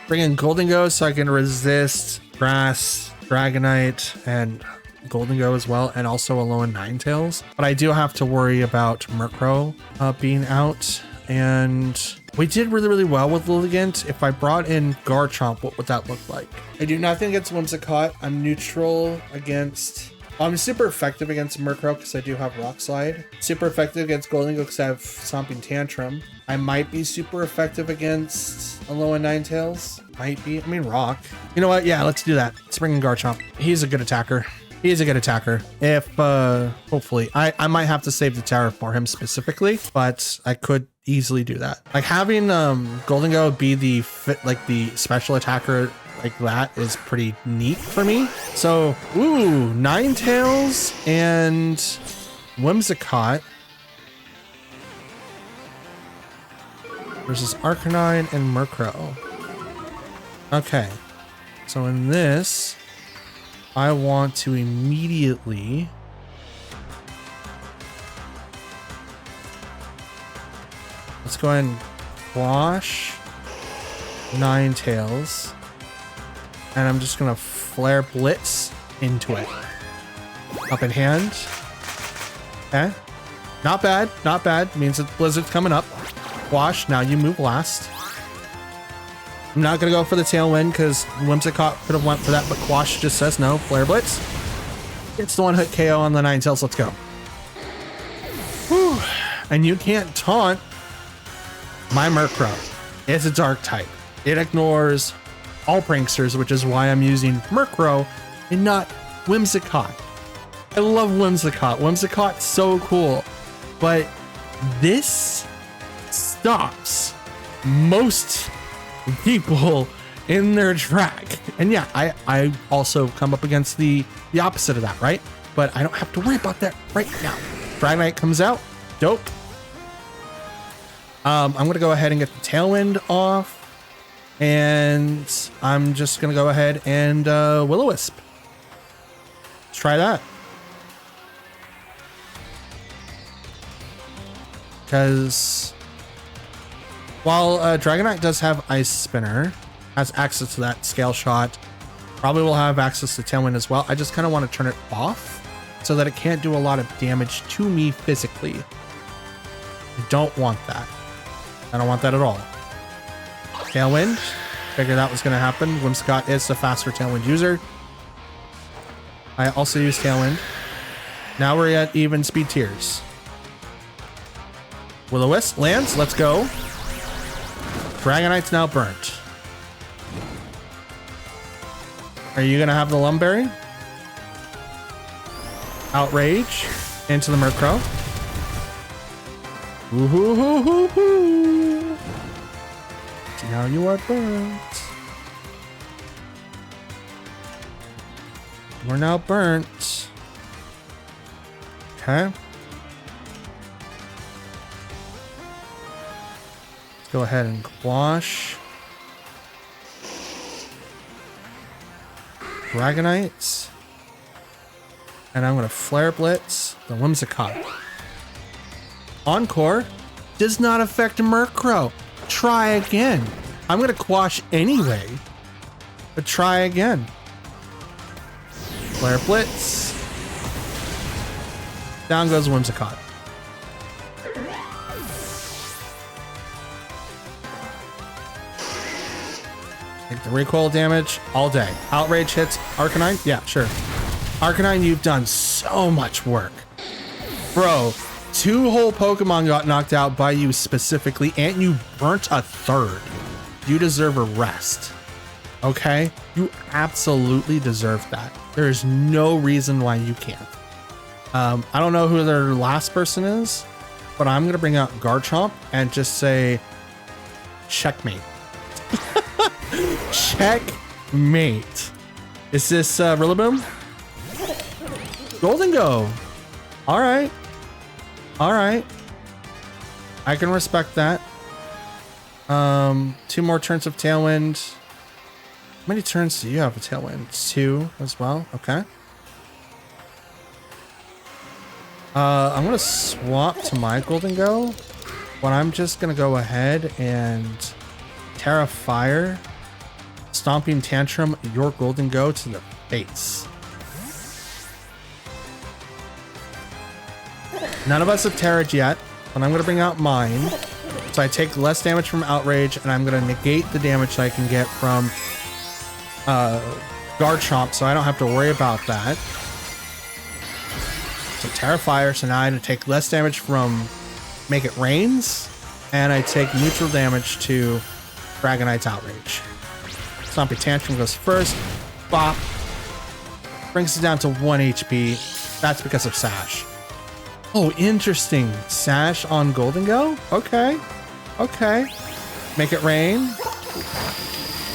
Bring in Golden Go so I can resist Grass, Dragonite, and Golden Go as well, and also Alolan Ninetales. But I do have to worry about Murkrow being out. And we did really well with Lilligant. If I brought in Garchomp, what would that look like? I do nothing against Whimsicott. I'm neutral against... I'm super effective against Murkrow because I do have Rock Slide. Super effective against Golden Go because I have Stomping Tantrum. I might be super effective against Alolan Ninetales. Might be. I mean, Rock. You know what? Yeah, let's do that. Let's bring in Garchomp. He's a good attacker. He's a good attacker. If, hopefully, I might have to save the Terra for him specifically, but I could easily do that. Like having Golden Go be the special attacker like that is pretty neat for me. So, ooh, Ninetales and Whimsicott versus Arcanine and Murkrow. Okay, so in this, I want to immediately let's go ahead and quash Ninetales, and I'm just gonna Flare Blitz into it. Up in hand. Okay, not bad, not bad. Means that Blizzard's coming up. Quash. Now you move last. I'm not gonna go for the Tailwind because Whimsicott could have went for that, but Quash just says no. Flare Blitz. It's the one-hit KO on the Ninetales. Let's go. Whew. And you can't taunt my Murkrow. It's a Dark type. It ignores all pranksters, which is why I'm using Murkrow and not Whimsicott. I love Whimsicott. Whimsicott's so cool, but this stops most people in their track. And yeah, I also come up against the opposite of that, right? But I don't have to worry about that right now. Dragonite comes out. Dope. I'm going to go ahead and get the Tailwind off. And I'm just going to go ahead and Will-O-Wisp. Let's try that. Because while Dragonite does have Ice Spinner, has access to that Scale Shot, probably will have access to Tailwind as well. I just kind of want to turn it off so that it can't do a lot of damage to me physically. I don't want that. I don't want that at all. Tailwind. Figured that was going to happen. Whimsicott is the faster Tailwind user. I also use Tailwind. Now we're at even speed tiers. Will-O-Wisp lands. Let's go. Dragonite's now burnt. Are you going to have the Lumberry? Outrage into the Murkrow. Ooh-hoo-hoo-hoo-hoo. Now you are burnt. We're now burnt. Okay. Let's go ahead and quash. Dragonites. And I'm going to Flare Blitz the Whimsicott. Encore does not affect Murkrow. Try again. I'm going to quash anyway. But try again. Flare Blitz. Down goes Whimsicott. Take the recoil damage all day. Outrage hits Arcanine? Yeah, sure. Arcanine, you've done so much work. Bro, 2 whole Pokemon got knocked out by you specifically, and you burnt a 3rd. You deserve a rest. Okay? You absolutely deserve that. There is no reason why you can't. I don't know who their last person is, but I'm going to bring out Garchomp and just say, checkmate. Checkmate. Is this Rillaboom? Golden Go. All right. All right. I can respect that. 2 more turns of Tailwind. How many turns do you have a Tailwind? 2 as well. Okay. I'm going to swap to my Golden Go, but I'm just going to go ahead and Terra Fire, Stomping Tantrum, your Golden Go to the face. None of us have Terra'd yet, but I'm going to bring out mine. So I take less damage from Outrage, and I'm going to negate the damage that I can get from Garchomp, so I don't have to worry about that. So Terra Fire, so now I take less damage from Make It Rains, and I take neutral damage to Dragonite's Outrage. Stompy Tantrum goes first. Bop. Brings it down to 1 HP. That's because of Sash. Oh, interesting. Sash on Golden Go? Okay. Okay. Make It Rain.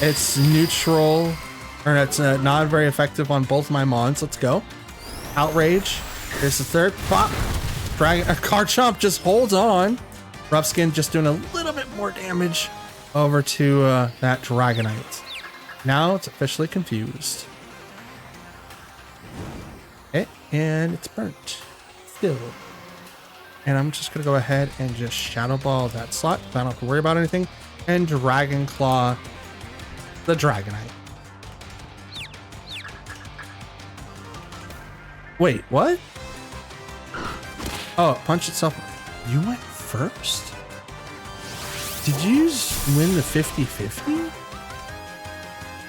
It's neutral, or it's not very effective on both my mons. Let's go. Outrage. Here's the 3rd. Pop. Garchomp just holds on. Rough Skin just doing a little bit more damage over to that Dragonite. Now it's officially confused. Okay, and it's burnt. Still. And I'm just going to go ahead and just Shadow Ball that slot. I don't have to worry about anything. And Dragon Claw the Dragonite. Wait, what? Oh, it punched itself. You went first? Did you win the 50-50?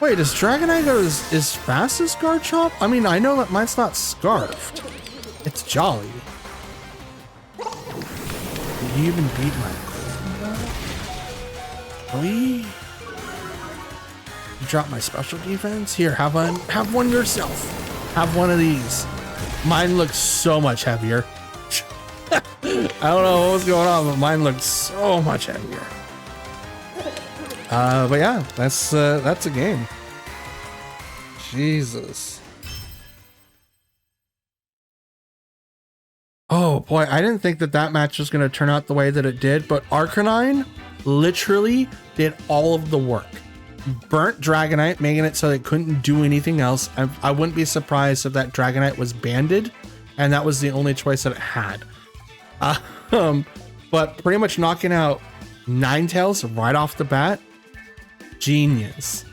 Wait, does Dragonite go as fast as Garchomp? I mean, I know that mine's not Scarfed. It's Jolly. Did you even beat my Golden Go? Really? You dropped my special defense? Here, have one yourself. Have one of these. Mine looks so much heavier. I don't know what was going on, but mine looks so much heavier. But yeah, that's a game. Jesus. Oh, boy, I didn't think that that match was going to turn out the way that it did, but Arcanine literally did all of the work. Burnt Dragonite, making it so they couldn't do anything else. I wouldn't be surprised if that Dragonite was banded, and that was the only choice that it had. But pretty much knocking out Ninetales right off the bat, genius.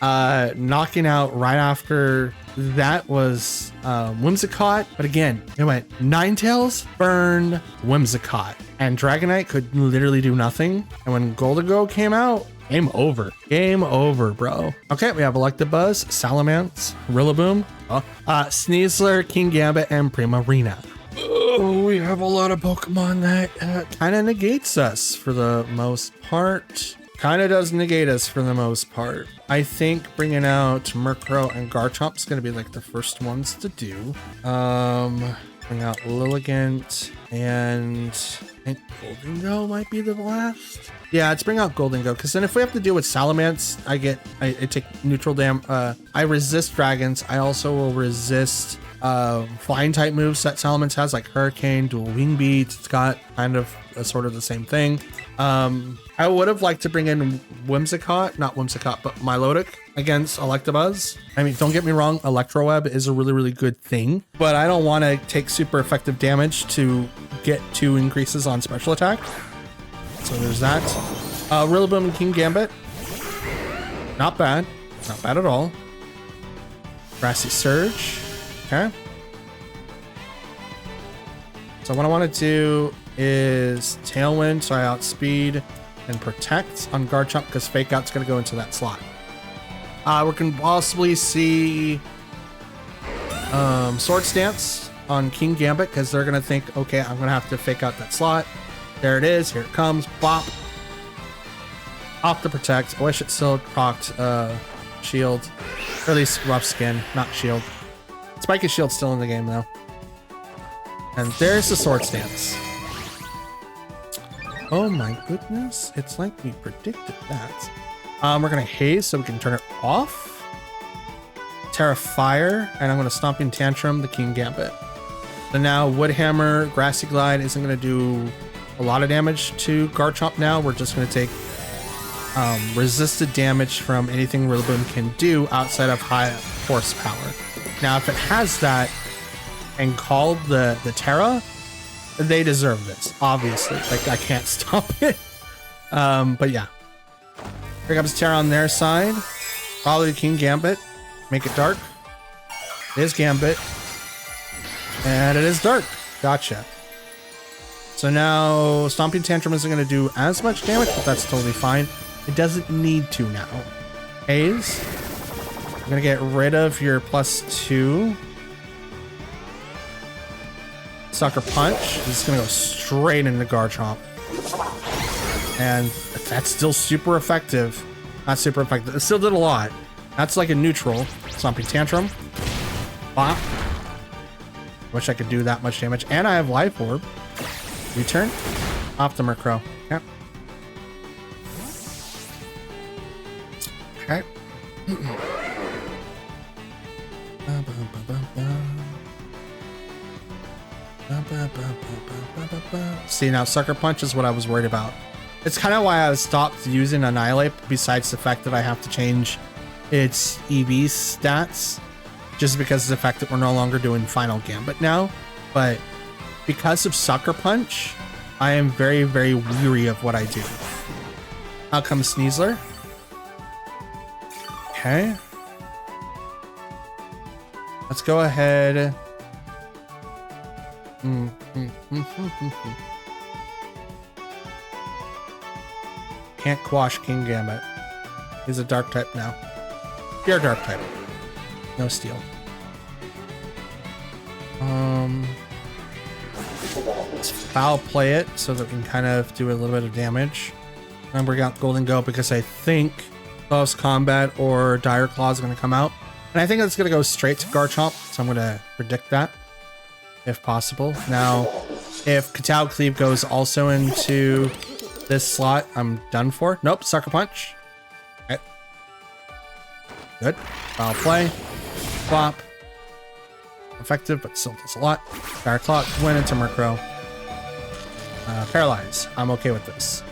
Knocking out right after that was Whimsicott, but again, it went Ninetales, Burn, Whimsicott, and Dragonite could literally do nothing. And when Goldengo came out, game over. Game over, bro. Okay, we have Electabuzz, Salamence, Rillaboom, Sneasler, Kingambit, and Primarina. Oh, we have a lot of Pokemon that kind of negates us for the most part. Kind of does negate us for the most part. I think bringing out Murkrow and Garchomp is going to be like the first ones to do. Bring out Lilligant, and I think Goldengo might be the last. Yeah, let's bring out Goldengo, because then if we have to deal with Salamence, I take neutral I resist dragons. I also will resist flying type moves that Salamence has, like Hurricane, Dual Wing Beats. It's got kind of sort of the same thing. I would have liked to bring in Whimsicott, not Whimsicott, but Milotic against Electabuzz. I mean, don't get me wrong, Electroweb is a really, really good thing, but I don't want to take super effective damage to get 2 increases on special attack. So there's that. Rillaboom and Kingambit. Not bad. Not bad at all. Grassy Surge. Okay. So what I want to do is Tailwind, so I outspeed and protect on Garchomp, because Fake Out's going to go into that slot. We can possibly see Sword Stance on Kingambit, because they're going to think, okay, I'm going to have to Fake Out that slot. There it is. Here it comes. Bop. Off the protect. I wish it still procced Shield. Or at least Rough Skin, not Shield. Spike and Shield's still in the game, though. And there's the Sword Stance. Oh my goodness. It's like we predicted that. We're going to Haze so we can turn it off. Terra Fire. And I'm going to Stomping Tantrum the Kingambit. So now Woodhammer, Grassy Glide isn't going to do a lot of damage to Garchomp now. We're just going to take resisted damage from anything Rillaboom can do outside of high horsepower. Now, if it has that and called the Terra, they deserve this, obviously. Like, I can't stop it. But yeah. Here comes Terra on their side. Probably Kingambit. Make it dark. It is Gambit. And it is dark. Gotcha. So now Stomping Tantrum isn't going to do as much damage, but that's totally fine. It doesn't need to now. Haze. I'm going to get rid of your +2. Sucker Punch. This is going to go straight into Garchomp. And that's still super effective. Not super effective. It still did a lot. That's like a neutral. Stomping Tantrum. Bop. Wish I could do that much damage. And I have Life Orb. Return. Off the Murkrow. Yep. Okay. See, now Sucker Punch is what I was worried about. It's kind of why I stopped using Annihilate, besides the fact that I have to change its EV stats, just because of the fact that we're no longer doing Final Gambit now. But because of Sucker Punch, I am very, very weary of what I do. Out comes Sneasler. Okay. Let's go ahead. Can't quash Kingambit. He's a dark type now. Pure dark type. No steel. Let's foul play it so that we can kind of do a little bit of damage. And we got Goldengo because I think Close Combat or Dire Claw is going to come out. And I think it's going to go straight to Garchomp, so I'm going to predict that if possible. Now, if Katao Cleave goes also into this slot, I'm done for. Nope, Sucker Punch. Okay. Good. Foul play. Flop. effective, but still does a lot. Fire Clock, win into Murkrow. Paralyze. I'm okay with this.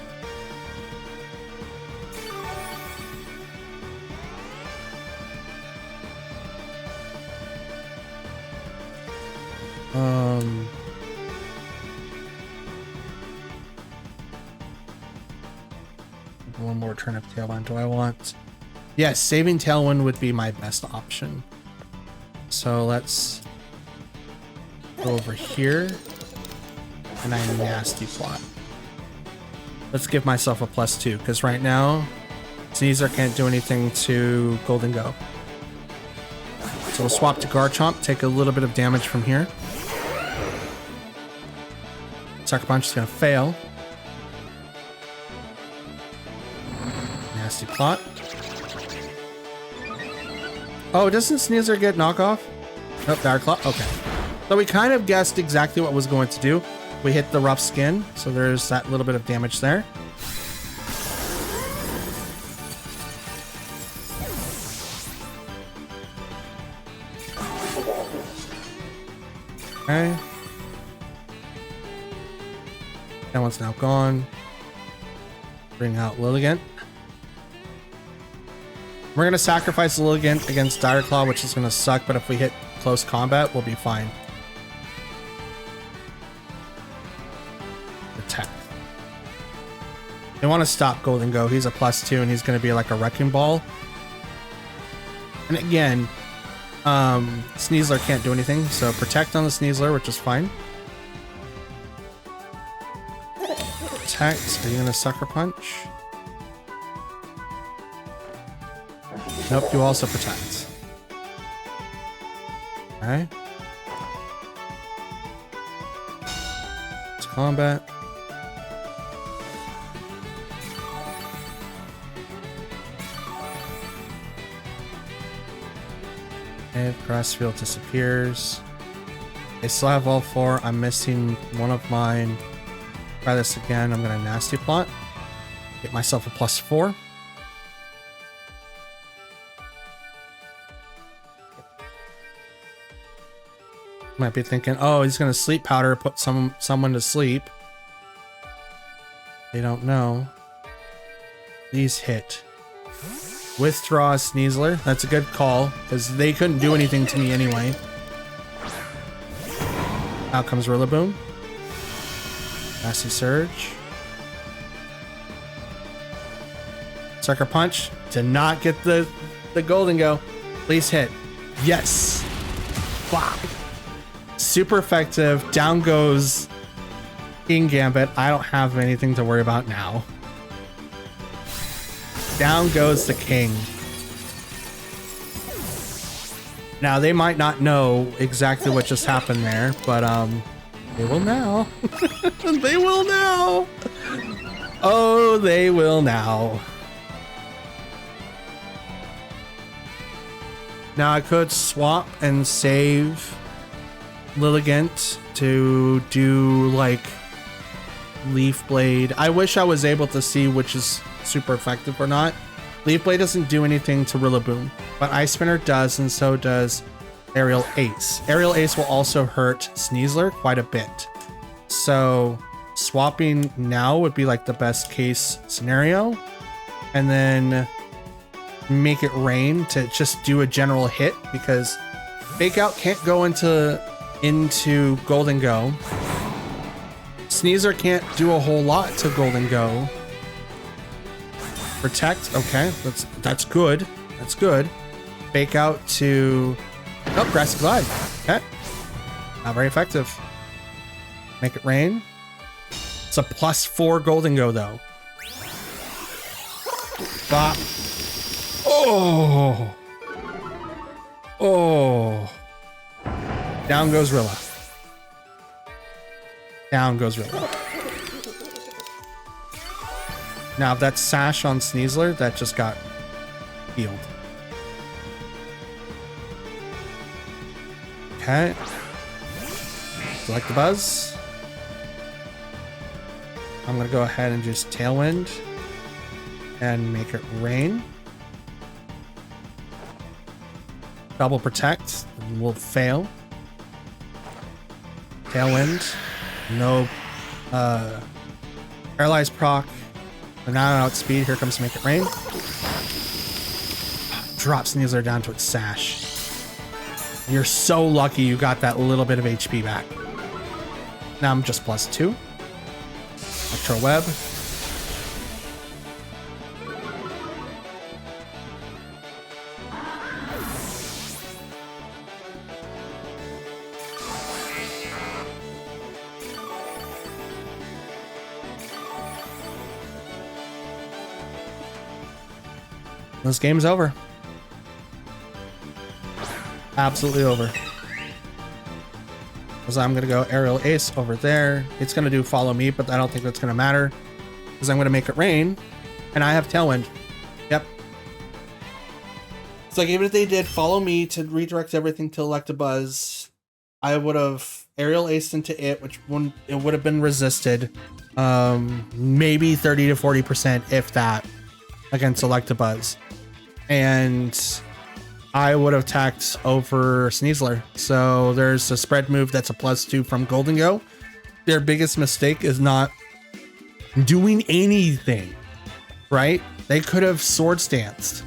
One more turn of Tailwind. Do I want? Yes, saving Tailwind would be my best option. So let's go over here. And I nasty plot. Let's give myself a +2 because right now Sneasler can't do anything to Golden Go. So we'll swap to Garchomp, take a little bit of damage from here. Sucker Punch is gonna fail. Nasty plot. Oh, doesn't Sneasler get knockoff? Nope, Fire Claw. Okay. So we kind of guessed exactly what was going to do. We hit the rough skin, so there's that little bit of damage there. Okay. That one's now gone. Bring out Lilligant. We're going to sacrifice Lilligant against Dire Claw, which is going to suck, but if we hit close combat, we'll be fine. Attack. They want to stop Golden Go. He's a +2, and he's going to be like a Wrecking Ball. And again, Sneasler can't do anything, so protect on the Sneasler, which is fine. Protect. Are you going to Sucker Punch? Nope, you also protect. Okay. It's combat. Okay, grass field disappears. I still have all 4. I'm missing one of mine. Try this again. I'm gonna nasty plot. Get myself a +4. Might be thinking, oh, he's gonna sleep powder, put someone to sleep. They don't know. These hit. Withdraw Sneasler. That's a good call, because they couldn't do anything to me anyway. Out comes Rillaboom. Nasty Surge. Sucker Punch. To not get the Golden Go. Please hit. Yes. Wow. Super effective. Down goes King Gambit. I don't have anything to worry about now. Down goes the King. Now, they might not know exactly what just happened there, but they will now. They will now. Oh, they will now. Now, I could swap and save Lilligant to do like Leaf Blade. I wish I was able to see which is super effective or not. Leaf Blade doesn't do anything to Rillaboom, but Ice Spinner does, and so does Aerial Ace. Aerial Ace will also hurt Sneasler quite a bit. So swapping now would be like the best case scenario, and then make it rain to just do a general hit, because Fake Out can't go into Golden Go. Sneasler can't do a whole lot to Golden Go. Protect, okay, that's good. That's good. Fake Out to Grassy Glide. Okay. Not very effective. Make it rain. It's a +4 Golden Go though. Bop. Oh. Oh. Down goes Rilla. Down goes Rilla. Now, if that's Sash on Sneasler, that just got healed. Okay. Select the Buzz. I'm going to go ahead and just Tailwind and make it rain. Double Protect will fail. Tailwind. No paralyzed proc. And now outspeed. Here comes Make It Rain. Drop Sneasler down to its sash. You're so lucky you got that little bit of HP back. Now I'm just +2. Electro Web. This game's over. Absolutely over. So I'm gonna go Aerial Ace over there. It's gonna do Follow Me, but I don't think that's gonna matter because I'm gonna Make It Rain, and I have Tailwind. Yep. So like even if they did Follow Me to redirect everything to Electabuzz, I would have Aerial Aced into it, which wouldn't, it would have been resisted, maybe 30 to 40%, if that, against Electabuzz, and I would have attacked over Sneasler. So there's a spread move that's a +2 from Golden Go. Their biggest mistake is not doing anything, right? They could have Sword Stanced.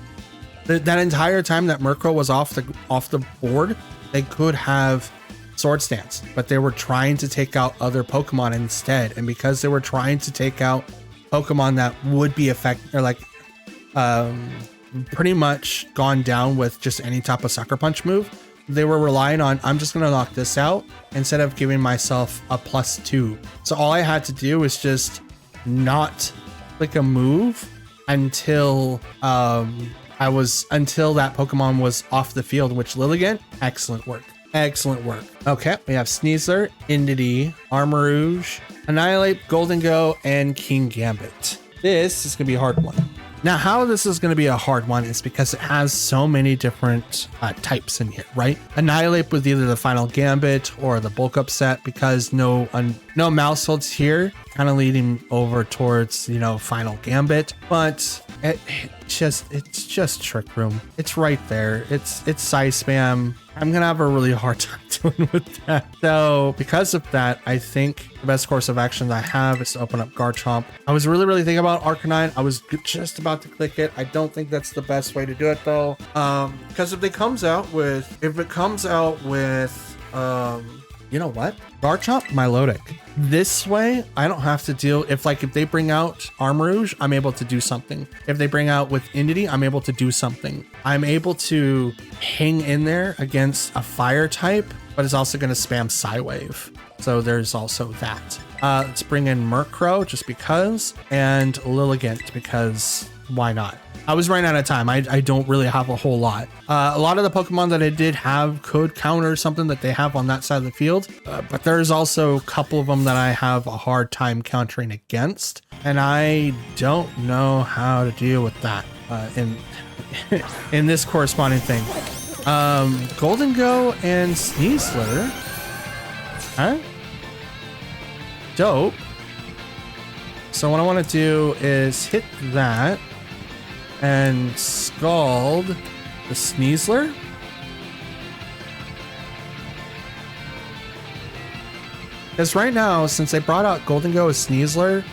That entire time that Murkrow was off the board, they could have Sword Stance, but they were trying to take out other Pokemon instead. And because they were trying to take out Pokemon that would be pretty much gone down with just any type of Sucker Punch move, they were relying on, I'm just going to knock this out instead of giving myself a +2. So all I had to do was just not click a move until until that Pokemon was off the field, which Lilligant, excellent work. Excellent work. Okay, we have Sneasler, Indity, Armarouge, Annihilate, Golden Go, and King Gambit. This is going to be a hard one. Now, how this is going to be a hard one is because it has so many different types in here, right? Annihilate with either the Final Gambit or the Bulk Up set, because no mouse holds here, kind of leading over towards, you know, Final Gambit. But it's just Trick Room. It's right there. It's Size Spam. I'm gonna have a really hard time dealing with that. So because of that, I think the best course of action I have is to open up Garchomp. I was really thinking about Arcanine. I was just about to click it. I don't think that's the best way to do it though. Because if it comes out with, you know what? Garchomp, Milotic. This way, I don't have to deal, if they bring out Armarouge, I'm able to do something. If they bring out with Indity, I'm able to do something. I'm able to hang in there against a fire type, but it's also going to spam Psywave. So there's also that. Let's bring in Murkrow just because, and Lilligant because why not? I was running out of time. I don't really have a whole lot. A lot of the Pokemon that I did have could counter something that they have on that side of the field, but there's also a couple of them that I have a hard time countering against, and I don't know how to deal with that in this corresponding thing. Golden Go and Sneasler. Huh? Dope. So what I want to do is hit that and Scald the Sneasler. Because right now, since they brought out Golden Go as Sneasler,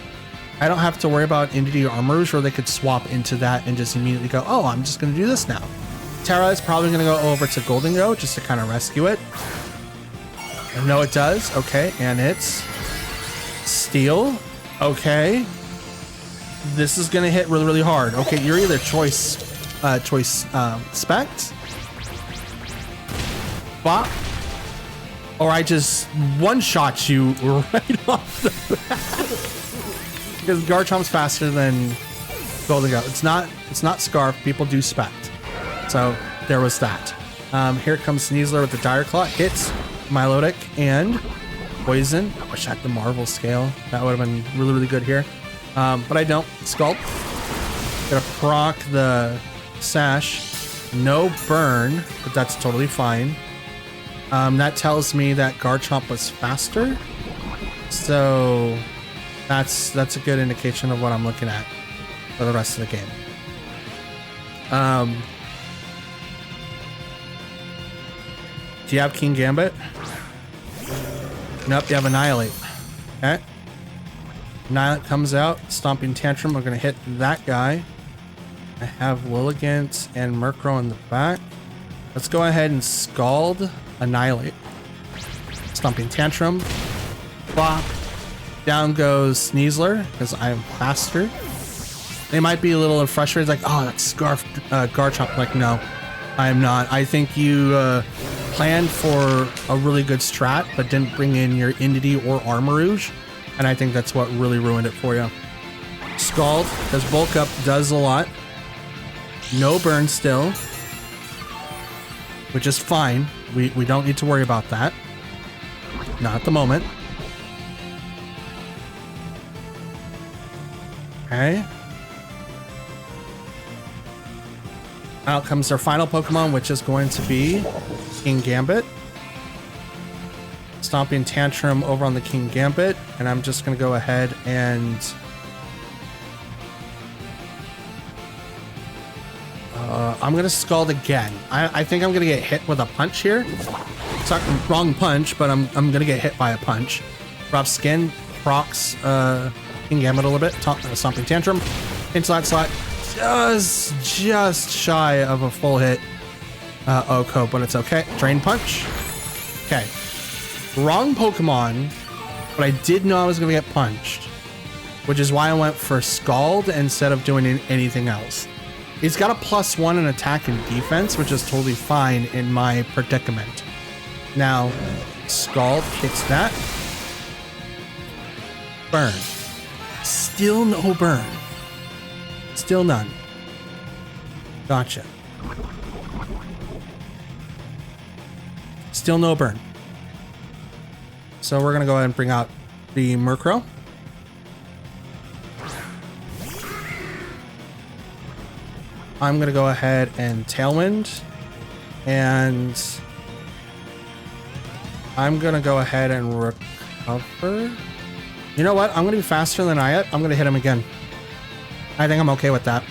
I don't have to worry about Indity or Armarouge, where they could swap into that and just immediately go, oh, I'm just going to do this now. Terra is probably going to go over to Golden Go just to kind of rescue it. I know it does. Okay, and it's Steel. Okay. This is gonna hit really hard. Okay, you're either choice Spect, Bop, or I just one-shot you right off the bat. Because Garchomp's faster than Golden Go. It's not Scarf. People do Spect. So there was that. Here comes Sneasler with the Dire Claw. Hits Milotic and Poison. I wish I had the Marvel scale. That would have been really good here. But I don't. Scald. Gonna proc the Sash. No burn, but that's totally fine. That tells me that Garchomp was faster. So that's a good indication of what I'm looking at for the rest of the game. Do you have King Gambit? Nope, you have Annihilate. Okay. Annihilate comes out. Stomping Tantrum. We're going to hit that guy. I have Lilligant and Murkrow in the back. Let's go ahead and Scald. Annihilate. Stomping Tantrum. Bop. Down goes Sneasler because I'm faster. They might be a little frustrated, like, oh, that's Garchomp. Like, no, I am not. I think you planned for a really good strat, but didn't bring in your Indity or Armarouge. And I think that's what really ruined it for you. Scald, because Bulk Up does a lot. No burn still, which is fine. We don't need to worry about that. Not at the moment. Okay. Out comes our final Pokemon, which is going to be King Gambit. Stomping Tantrum over on the King Gambit, and I'm just going to go ahead and I'm going to Scald again. I think I'm going to get hit with a punch here. It's not wrong punch, but I'm going to get hit by a punch. Rough Skin, procs King Gambit a little bit. Stomping Tantrum into that slot. Just shy of a full hit Oko, but it's okay. Drain Punch. Okay. Wrong Pokemon, but I did know I was going to get punched, which is why I went for Scald instead of doing anything else. He's got a +1 in attack and defense, which is totally fine in my predicament. Now, Scald hits that. Burn. Still no burn. Still none. Gotcha. Still no burn. So we're going to go ahead and bring out the Murkrow. I'm going to go ahead and Tailwind. And I'm going to go ahead and recover. You know what? I'm going to be faster than Ayat. I'm going to hit him again. I think I'm okay with that.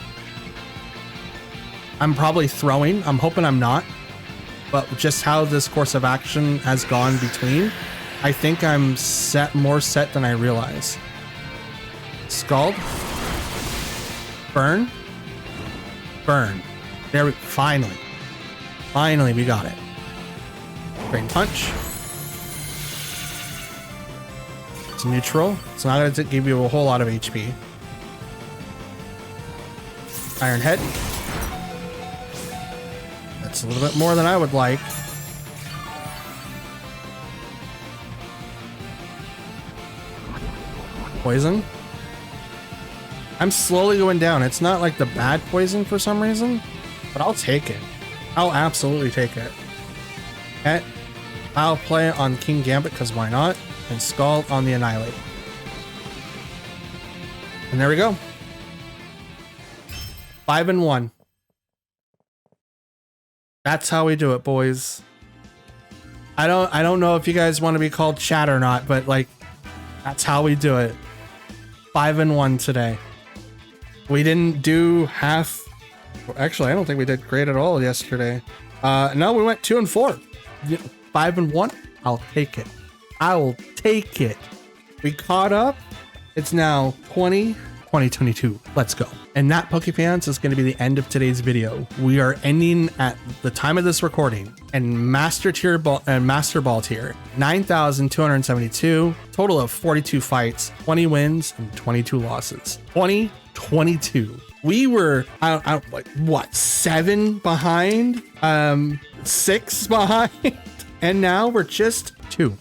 I'm probably throwing. I'm hoping I'm not. But just how this course of action has gone between, I think I'm more set than I realize. Scald. Burn. Burn. There we finally. Finally we got it. Drain Punch. It's neutral. It's not going to give you a whole lot of HP. Iron Head. That's a little bit more than I would like. Poison. I'm slowly going down. It's not like the bad poison for some reason, but I'll take it. I'll absolutely take it. Okay. I'll play on King Gambit because why not? And Scald on the Annihilate. And there we go. 5-1. That's how we do it, boys. I don't know if you guys want to be called chat or not, but like, that's how we do it. 5-1 today. We didn't do half. Actually, I don't think we did great at all yesterday. No, we went 2-4. 5-1. I'll take it. I will take it. We caught up. It's now 2022. Let's go. And that, Pokefans, is going to be the end of today's video. We are ending at the time of this recording and Master Ball tier 9,272, total of 42 fights, 20 wins and 22 losses. 2022. We were like what, 7 behind, 6 behind, and now we're just two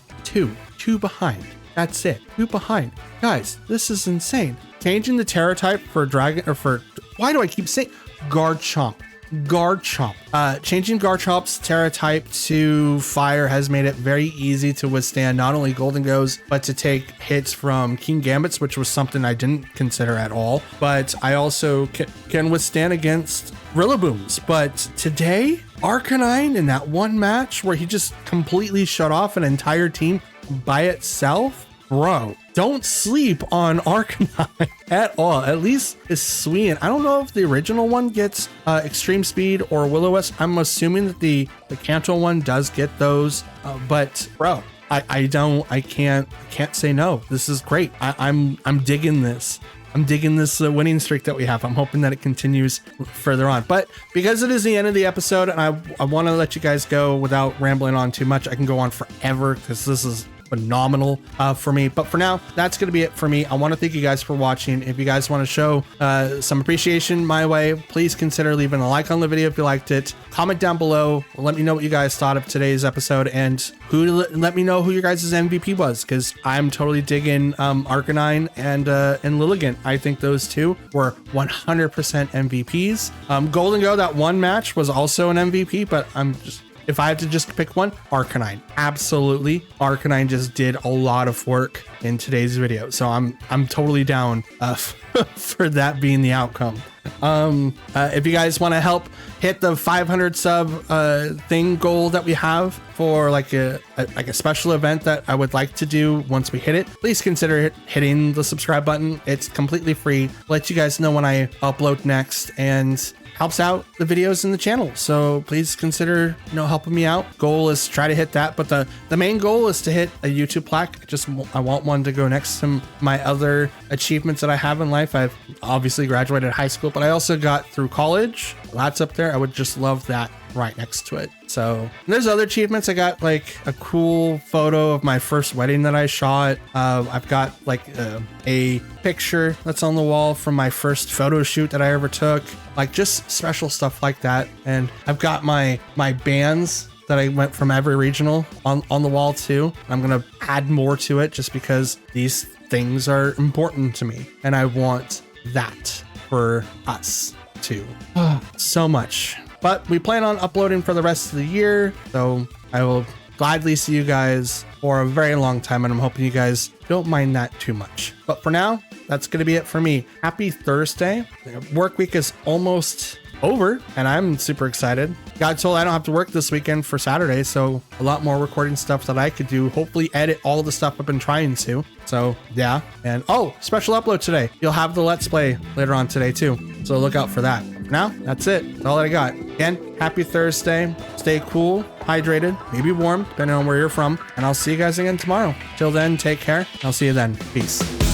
behind. That's it. 2 behind. Guys, this is insane. Changing the Terra type for Dragon, or for, why do I keep saying Garchomp? Changing Garchomp's Terra type to Fire has made it very easy to withstand not only Golden Goes, but to take hits from King Gambits, which was something I didn't consider at all. But I also can withstand against Rillabooms. But today, Arcanine in that one match where he just completely shut off an entire team by itself, bro, don't sleep on Arcanine at all. At least it's sweet. I don't know if the original one gets extreme speed or Will-O-Wisp. I'm assuming that the Kanto one does get those, but bro, I can't say no. This is great. I'm digging this. I'm digging this winning streak that we have. I'm hoping that it continues further on. But because it is the end of the episode and I want to let you guys go without rambling on too much, I can go on forever because this is phenomenal for me. But for now, that's going to be it for me. I want to thank you guys for watching. If you guys want to show some appreciation my way, please consider leaving a like on the video if you liked it. Comment down below. Let me know what you guys thought of today's episode and let me know who your guys' MVP was, because I'm totally digging Arcanine and Lilligant. I think those two were 100% MVPs. Golden Go, that one match was also an MVP, but if I had to just pick one, Arcanine. Absolutely. Arcanine just did a lot of work in today's video. So I'm totally down for that being the outcome. If you guys want to help hit the 500 sub thing goal that we have for like a special event that I would like to do once we hit it, please consider hitting the subscribe button. It's completely free. Let you guys know when I upload next and helps out the videos in the channel. So please consider, helping me out. Goal is to try to hit that, but the main goal is to hit a YouTube plaque. I want one to go next to my other achievements that I have in life. I've obviously graduated high school, but I also got through college. That's up there. I would just love that right next to it. So there's other achievements. I got like a cool photo of my first wedding that I shot. I've got like a picture that's on the wall from my first photo shoot that I ever took, like just special stuff like that. And I've got my bands that I went from every regional on the wall too. I'm gonna add more to it just because these things are important to me and I want that for us too. So much. But we plan on uploading for the rest of the year, so I will gladly see you guys for a very long time, and I'm hoping you guys don't mind that too much. But for now, that's going to be it for me. Happy Thursday. Work week is almost over, and I'm super excited. Got told I don't have to work this weekend for Saturday, so a lot more recording stuff that I could do. Hopefully edit all the stuff I've been trying to. So yeah, and special upload today. You'll have the Let's Play later on today too, so look out for that. Now, that's it. That's all that I got. Again, happy Thursday. Stay cool, hydrated, maybe warm, depending on where you're from. And I'll see you guys again tomorrow. Till then, take care. I'll see you then. Peace.